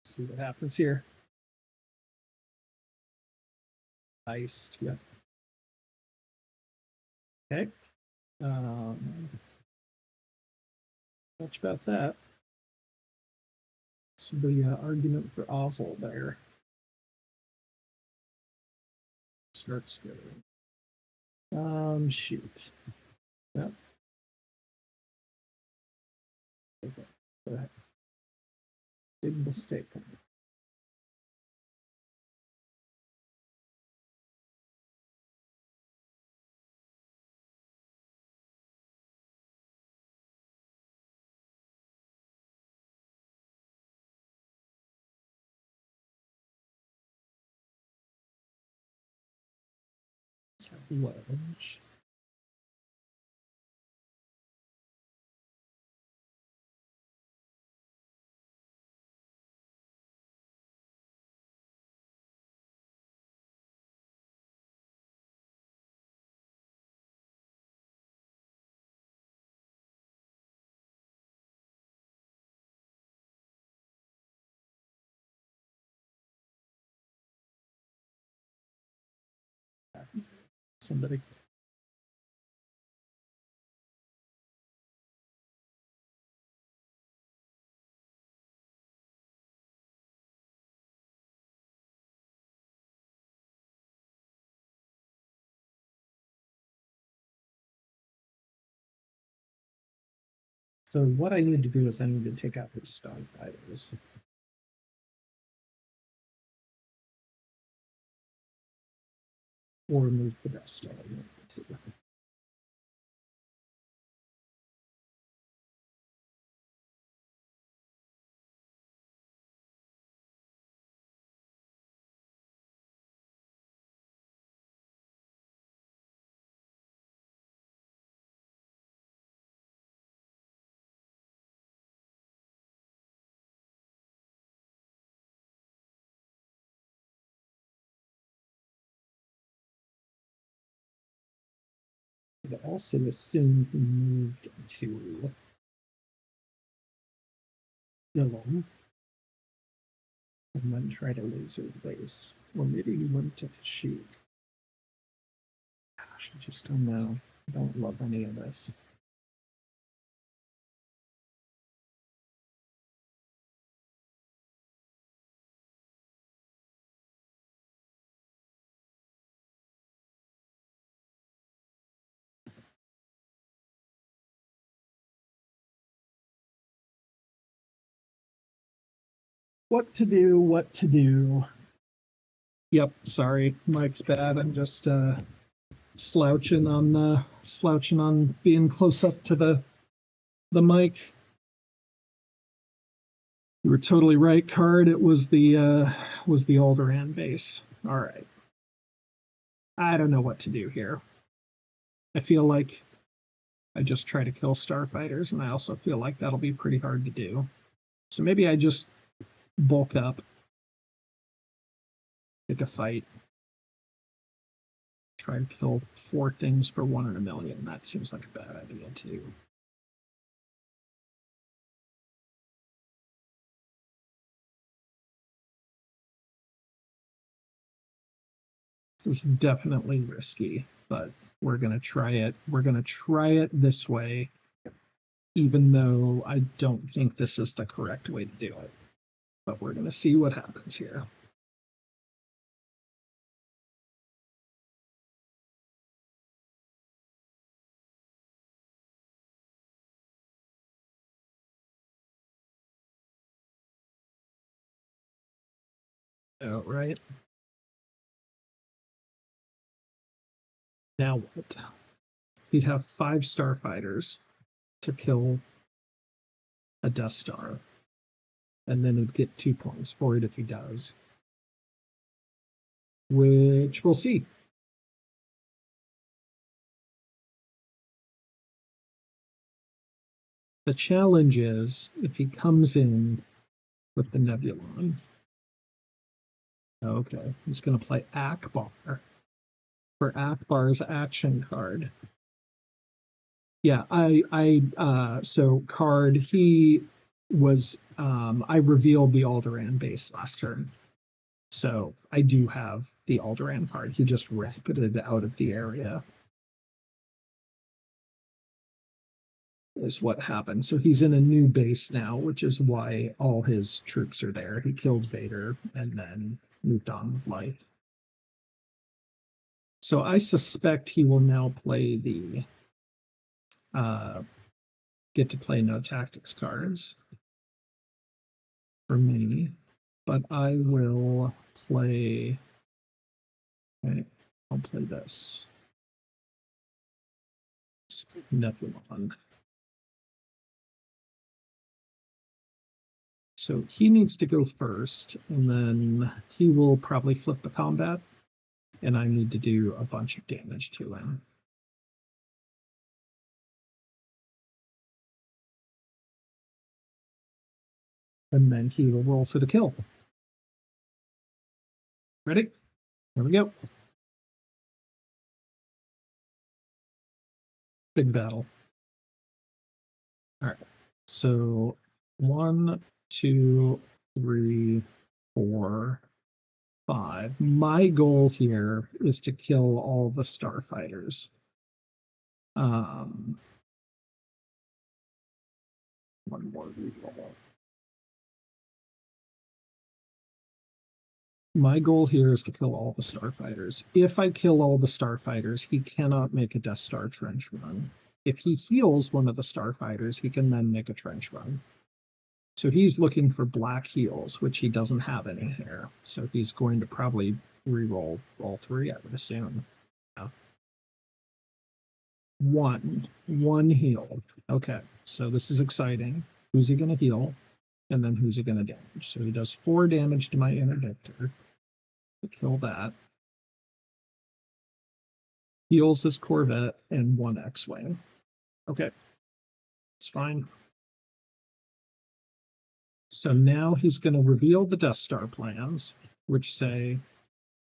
see what happens here. Iced, yeah. Okay. Much about that. So the argument for Oswald there starts going. Shoot. Yep. Okay. Big mistake. Lunch. Somebody. So what I need to do is I need to take out his starfighters. Or move the rest of them. I also assume he moved to Dillon and then try to laser base. Or maybe he went to Kashyyyk. Gosh, I just don't know. I don't love any of this. What to do, what to do. Yep, sorry, mic's bad. I'm just slouching on being close up to the mic. You were totally right, Card. It was the Alderaan base. All right. I don't know what to do here. I feel like I just try to kill starfighters, and I also feel like that'll be pretty hard to do. So maybe I just bulk up, pick a fight, try and kill 4 things for 1 in a million. That seems like a bad idea too. This is definitely risky, but we're gonna try it. We're gonna try it this way, even though I don't think this is the correct way to do it. But we're gonna see what happens here. Oh, right. Now what? He'd have 5 starfighters to kill a Death Star, and then he'd get 2 points for it if he does, which we'll see. The challenge is if he comes in with the Nebulon. Okay, he's going to play Akbar for Akbar's action card. Yeah, so Card, he was, I revealed the Alderaan base last turn. So I do have the Alderaan card. He just rapided out of the area. Is what happened. So he's in a new base now, which is why all his troops are there. He killed Vader and then moved on with life. So I suspect he will now play the get to play no tactics cards for me, but I will play. Okay, I'll play this Nebulon. So he needs to go first, and then he will probably flip the combat, and I need to do a bunch of damage to him. And then he will roll for the kill. Ready? Here we go. Big battle. All right. So 1, 2, 3, 4, 5. My goal here is to kill all the starfighters. One more reroll. My goal here is to kill all the starfighters. If I kill all the starfighters, he cannot make a Death Star trench run. If he heals one of the starfighters, he can then make a trench run. So he's looking for black heals, which he doesn't have any here. So he's going to probably re-roll all 3, I would assume. Yeah. One healed. Okay, so this is exciting. Who's he going to heal? And then who's he going to damage? So he does 4 damage to my interdictor to kill that. Heals his Corvette and 1 X-Wing. Okay, it's fine. So now he's going to reveal the Death Star plans, which say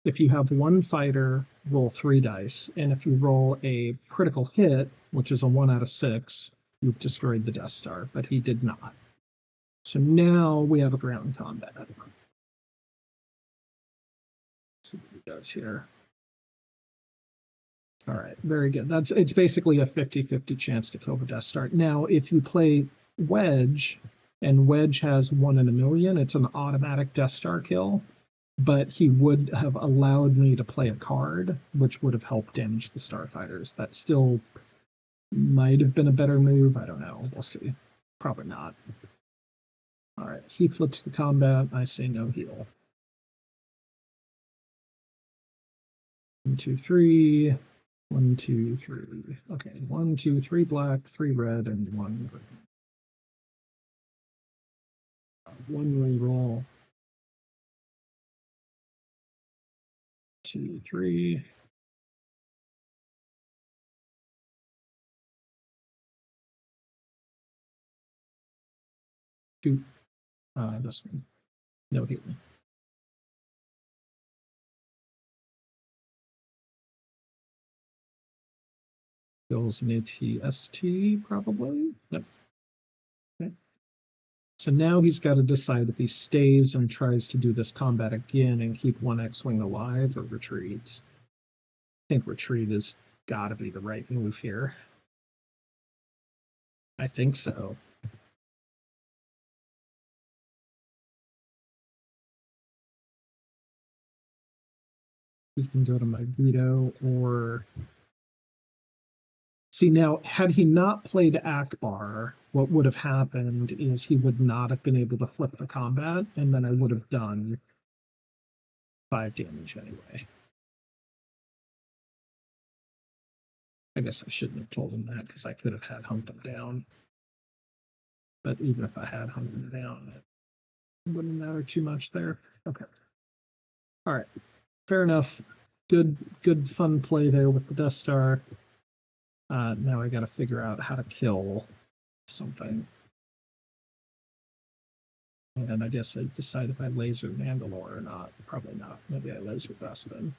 if you have 1 fighter, roll 3 dice. And if you roll a critical hit, which is a 1 out of 6, you've destroyed the Death Star, but he did not. So now we have a ground combat. Let's see what he does here. All right, very good. It's basically a 50-50 chance to kill the Death Star. Now, if you play Wedge, and Wedge has 1 in a million, it's an automatic Death Star kill, but he would have allowed me to play a card, which would have helped damage the starfighters. That still might have been a better move. I don't know. We'll see. Probably not. All right, he flips the combat. I say no heal. 1, 2, 3. 1, 2, 3. Okay, 1, 2, 3 black, 3 red, and 1 green. 1 reroll. 2, 3. Two. This one. No healing. Kills an ATST, probably. Yep. Okay. So now he's got to decide if he stays and tries to do this combat again and keep one X-Wing alive or retreats. I think retreat has got to be the right move here. I think so. We can go to my veto or... See, now, had he not played Akbar, what would have happened is he would not have been able to flip the combat, and then I would have done 5 damage anyway. I guess I shouldn't have told him that because I could have had hunt them down. But even if I had hunted them down, it wouldn't matter too much there. Okay. All right. Fair enough. Good fun play there with the Death Star. Now I got to figure out how to kill something. And I guess I decide if I laser Mandalore or not. Probably not. Maybe I laser Bespin.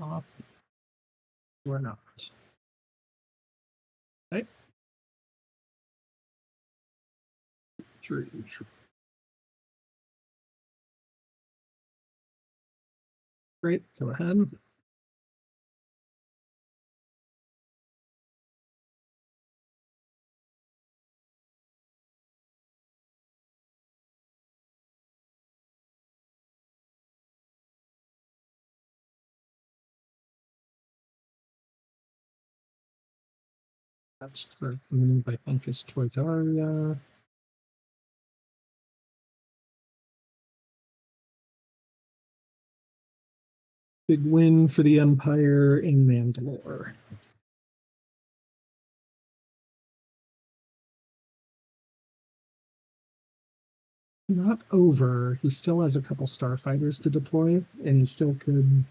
Off or not. Okay. 3. Great. Go ahead. That's the move I think is Toydaria. Big win for the Empire in Mandalore. Not over. He still has a couple starfighters to deploy, and he still could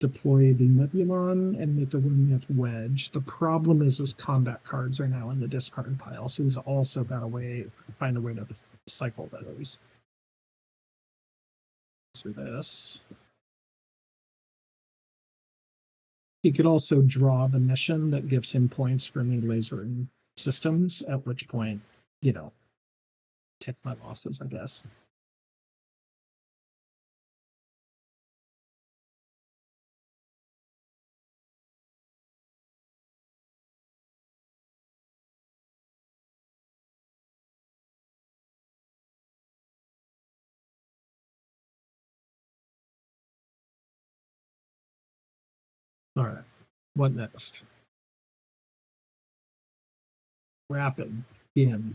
deploy the Nebulon and make a run with Wedge. The problem is his combat cards are now in the discard pile, so he's also got to find a way to cycle those. So this. He could also draw the mission that gives him points for any lasering systems, at which point, take my losses, I guess. All right, what next? Rapid in.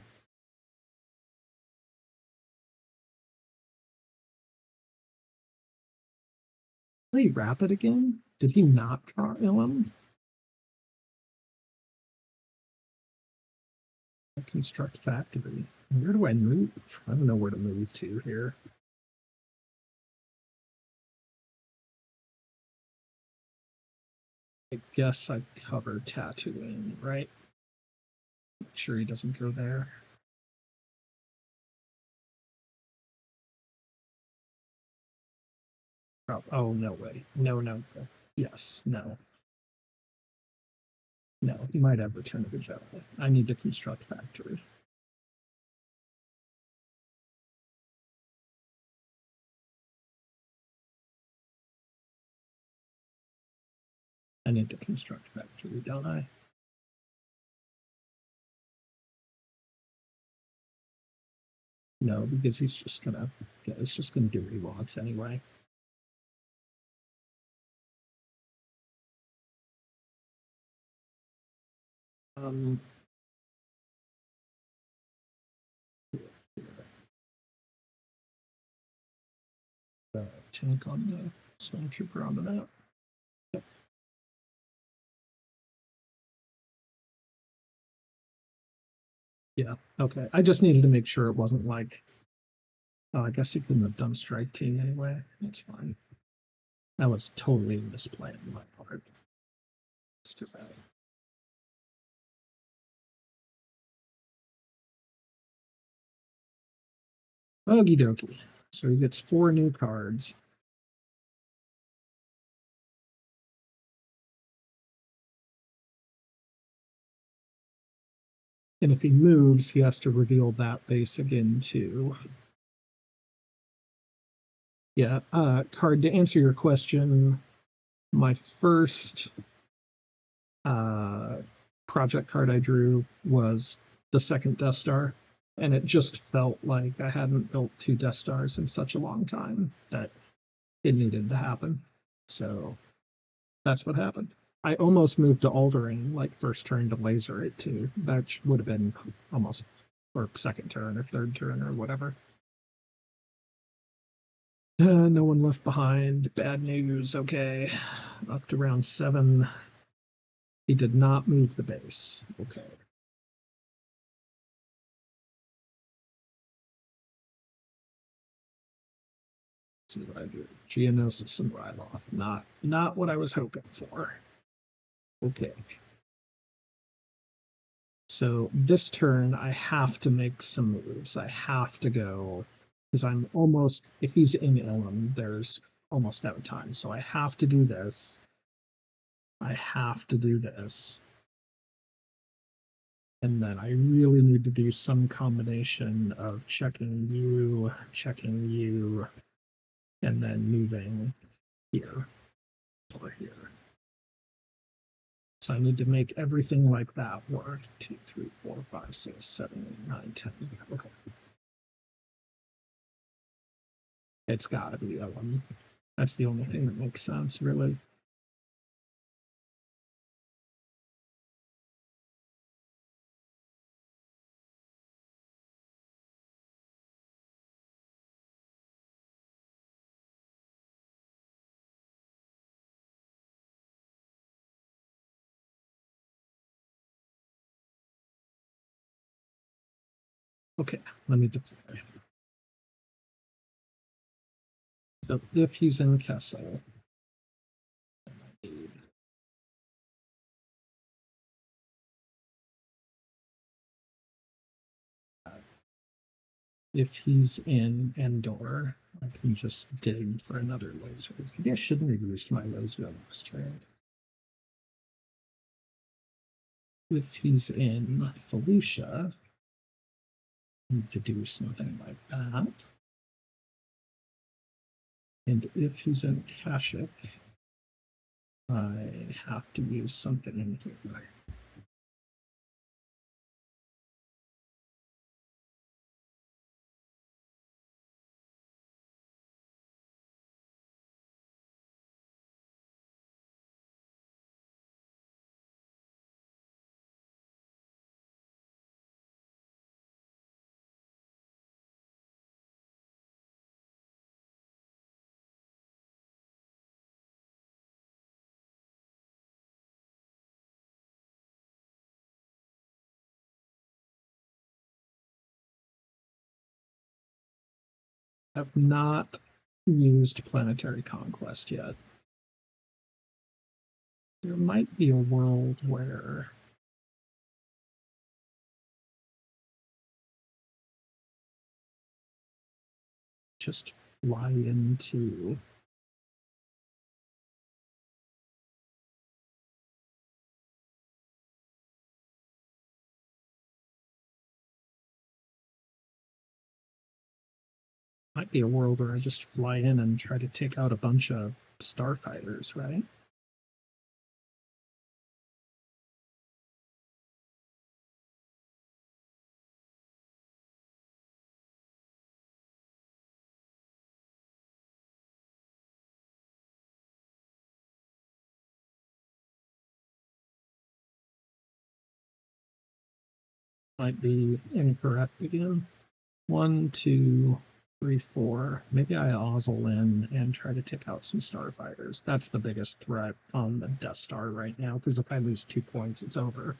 Play rapid again? Did he not draw Ilum? Construct factory. Where do I move? I don't know where to move to here. I guess I cover Tatooine, right? Make sure he doesn't go there. Oh, no way. No. Yes, no. No, he might have Return of the Jedi. I need to construct factory. I need to construct factory, don't I? No, because he's just gonna, yeah, it's just gonna do what he wants anyway. Um, tank on the stormtrooper on the map. Yep. Yeah, okay. I just needed to make sure it wasn't like, oh, I guess he couldn't have done strike team anyway. That's fine. That was totally misplanned on my part. It's too bad. Okie dokie. So he gets 4 new cards. And if he moves, he has to reveal that base again too. Yeah, card to answer your question, my first project card I drew was the second Death Star, and it just felt like I hadn't built 2 Death Stars in such a long time that it needed to happen. So that's what happened. I almost moved to Aldering, like first turn to laser it too. That would have been almost, or second turn or third turn or whatever. No one left behind. Bad news. Okay. Up to round 7. He did not move the base. Okay. See what I do. Geonosis and Ryloth. Not what I was hoping for. Okay. So this turn, I have to make some moves. I have to go because I'm almost, if he's in Ilum, there's almost out of time. So I have to do this. I have to do this. And then I really need to do some combination of checking you, and then moving here or here. So I need to make everything like that work. 2, 3, 4, 5, 6, 7, 8, 9, 10. Okay. It's got to be that one. That's the only thing that makes sense, really. Okay, let me deploy. So if he's in Kessel, if he's in Endor, I can just dig for another laser. Maybe I shouldn't have used my laser last turn. If he's in Felicia, I need to do something like that. And if he's in Kashyyyk, I have to use something in here. I've not used Planetary Conquest yet. There might be a world where just fly into might be a world where I just fly in and try to take out a bunch of starfighters, right? Might be incorrect again. 1, 2, 3, 4. Maybe I ozzle in and try to take out some starfighters. That's the biggest threat on the Death Star right now, because if I lose 2 points, it's over.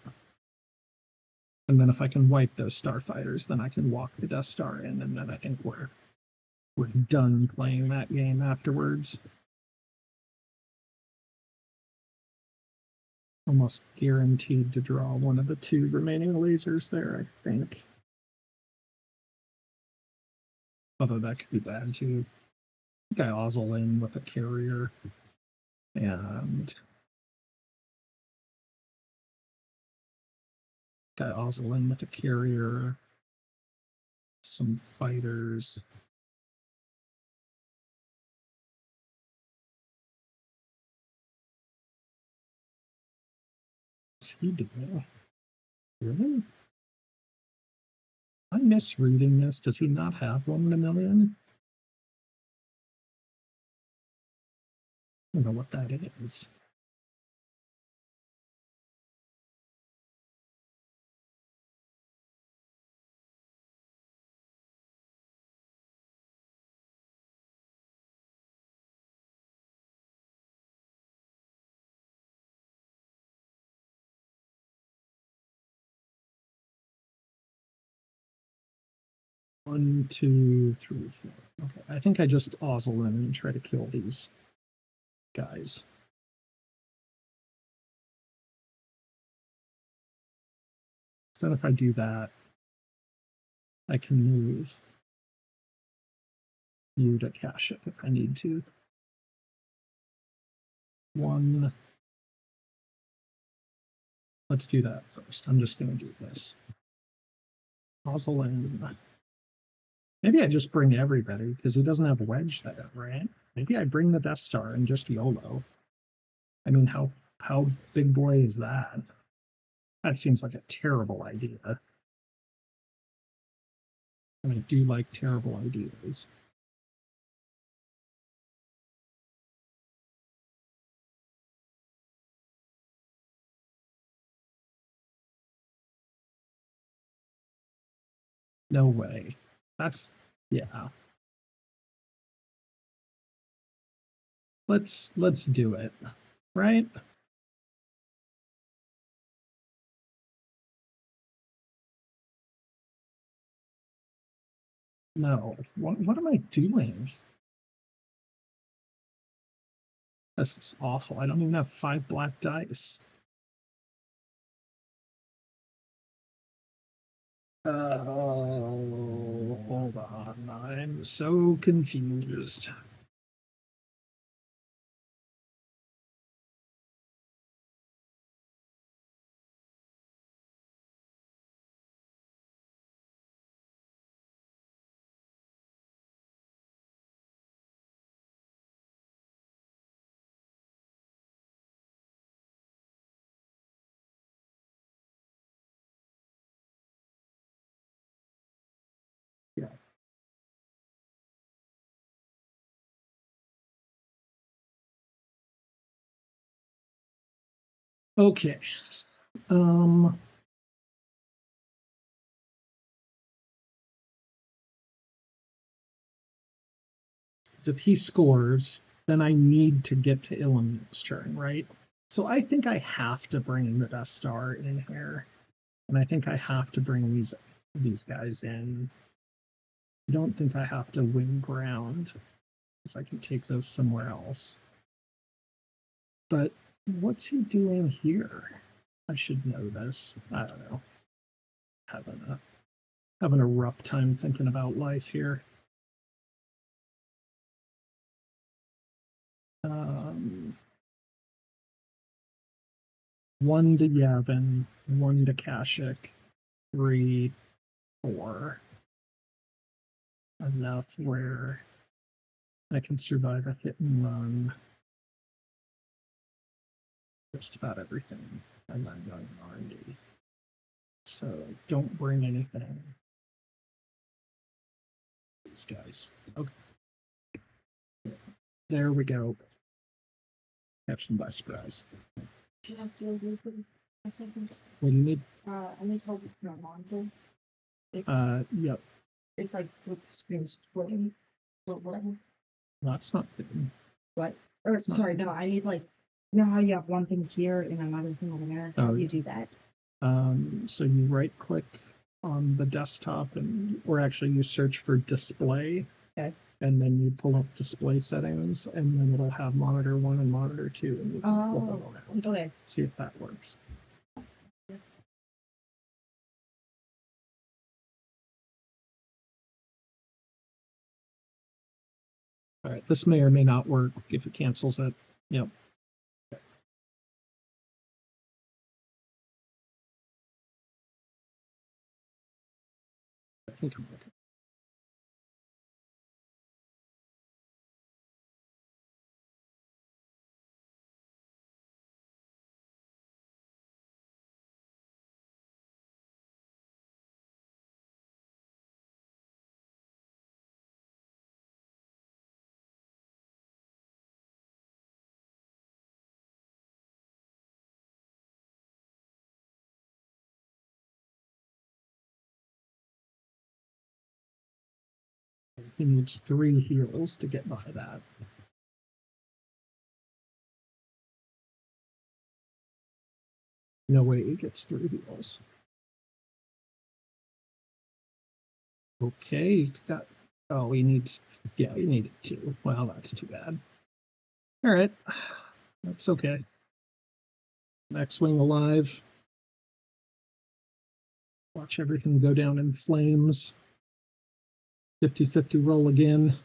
And then if I can wipe those starfighters, then I can walk the Death Star in, and then I think we're done playing that game afterwards. Almost guaranteed to draw one of the 2 remaining lasers there, I think. Although that could be bad too. I think I ozzle in with a carrier and I ozzle in with a carrier, some fighters. What's he doing? Really? I'm misreading this. Does he not have 1 in a million? I don't know what that is. One, two, three, four. Okay, I think I just ozzle in and try to kill these guys. So if I do that, I can move you to cache it if I need to. 1. Let's do that first. I'm just going to do this. Ozzle in. Maybe I just bring everybody because he doesn't have Wedge there, right? Maybe I bring the Death Star and just YOLO. I mean, how big boy is that? That seems like a terrible idea. And I do like terrible ideas. No way. That's, yeah. Let's do it, right? No. What am I doing? This is awful. I don't even have 5 black dice. Oh, hold on. I'm so confused. Yeah. Okay. Um, because if he scores, then I need to get to Illumin's turn, right? So I think I have to bring the Death Star in here, and I think I have to bring these guys in. I don't think I have to win ground, because I can take those somewhere else. But what's he doing here? I should know this. I don't know. Having a rough time thinking about life here. 1 to Yavin, 1 to Kashyyyk, 3, 4. Enough where I can survive a hit and run. Just about everything. I'm not going R&D. So don't bring anything. These guys. Okay. There we go. Catch them by surprise. Seconds. What do you need? I need help with my monitor. Yep. It's like screen splitting or whatever. That's not good. What? Or sorry, no, I need like, you know how you have one thing here and another thing over there? How do you do that? So you right click on the desktop or actually you search for display. Okay. And then you pull up display settings and then it'll have monitor 1 and monitor 2 and you can flip them around. Okay. See if that works. All right, this may or may not work if it cancels it. Yep. I think I'm okay. He needs 3 heals to get by that. No way he gets 3 heals. Okay, he's got. Oh, he needs. Yeah, he needed 2. Well, that's too bad. All right, that's okay. X-Wing alive. Watch everything go down in flames. 50-50 roll again.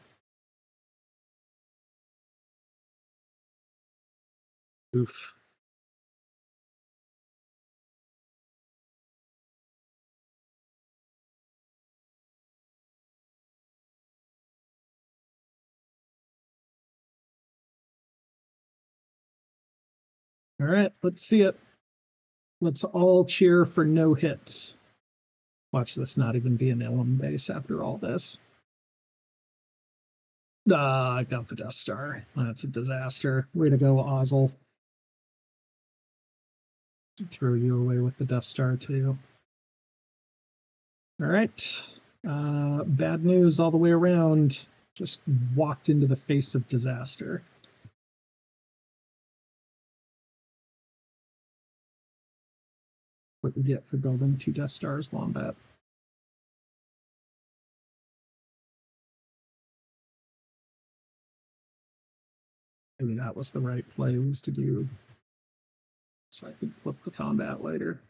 Oof. All right, let's see it. Let's all cheer for no hits. Watch this not even be an LM base after all this. I got the Death Star. That's a disaster. Way to go, Ozzel. Throw you away with the Death Star, too. All right. Bad news all the way around. Just walked into the face of disaster. What you get for building 2 Death Stars, Womabt. Maybe that was the right play, was to do so I could flip the combat later.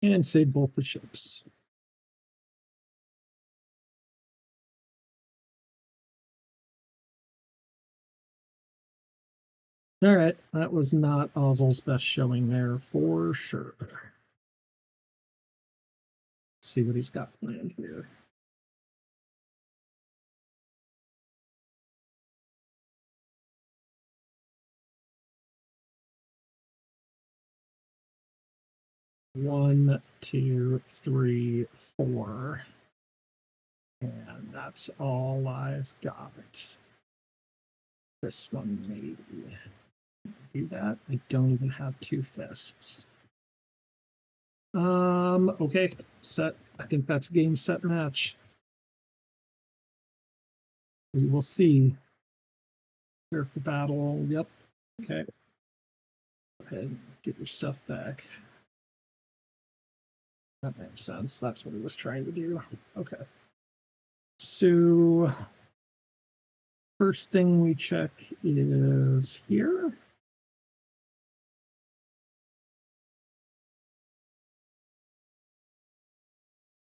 And save both the ships. All right, that was not Ozzel's best showing there for sure. Let's see what he's got planned here. One, two, three, 4. And that's all I've got. This one maybe. Do that. I don't even have 2 fists. Okay, set. I think that's game, set, match. We will see. Prepare for battle. Yep. Okay. Go ahead and get your stuff back. That makes sense. That's what he was trying to do. Okay. So first thing we check is here.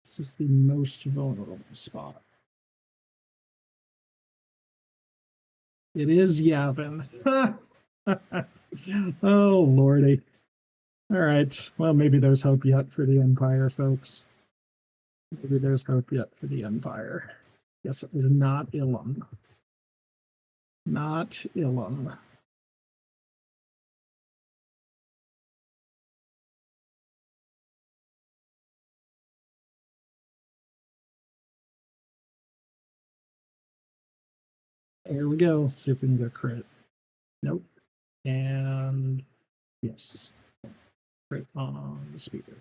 This is the most vulnerable spot. It is Yavin. Oh, lordy. All right. Well, maybe there's hope yet for the Empire, folks. Maybe there's hope yet for the Empire. Yes, it was not Ilum. Not Ilum. Here we go. See if we can get crit. Nope. And yes. Crit on the speaker.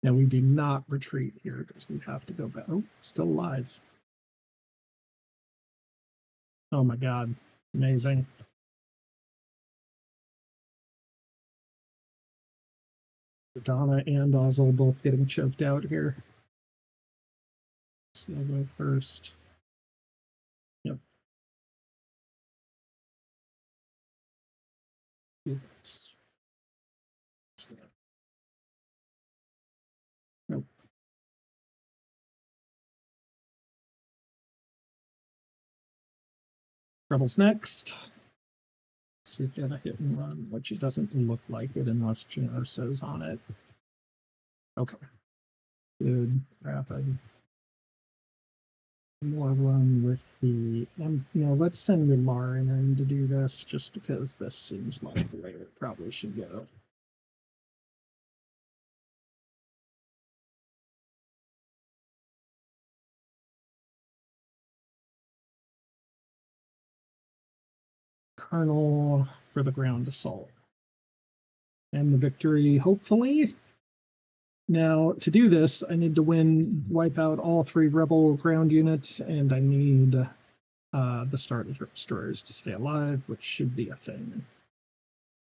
Now we do not retreat here because we have to go back. Oh, still alive. Oh my god. Amazing. Donna and Ozzel both getting choked out here. So I'll go first. Yep. Yes. Nope. Rebels next. See if get a hit and run, which it doesn't look like it unless Genoso's on it. Okay. Good. Rapid. More run with the, let's send Yamarin in to do this just because this seems like the way it probably should go. Colonel for the ground assault. And the victory, hopefully. Now, to do this, I need to wipe out all 3 rebel ground units, and I need the Starwars destroyers to stay alive, which should be a thing.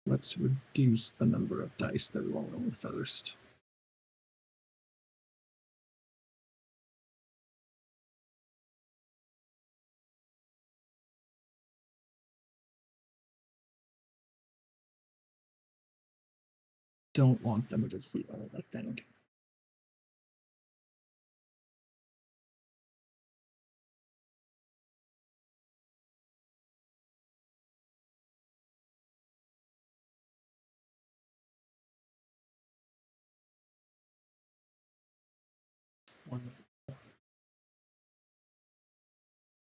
Let's reduce the number of dice they're rolling first. Don't want them to heal, I think. One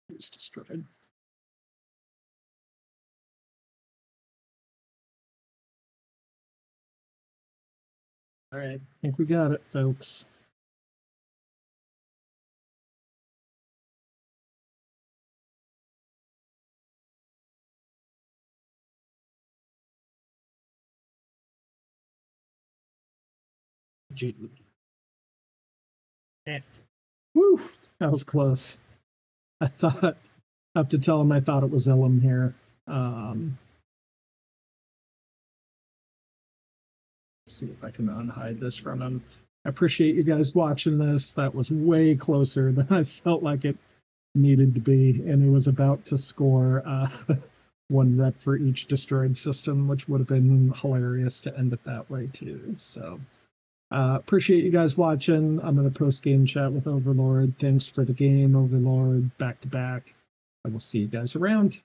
is destroyed. All right, I think we got it, folks. Gee. Yeah. Woo, that was close. I have to tell him I thought it was Ilum here. Let's see if I can unhide this from him. I appreciate you guys watching this. That was way closer than I felt like it needed to be, and it was about to score 1 rep for each destroyed system, which would have been hilarious to end it that way too. So appreciate you guys watching. I'm going to post game chat with Overlord. Thanks for the game, Overlord, back to back. I will see you guys around.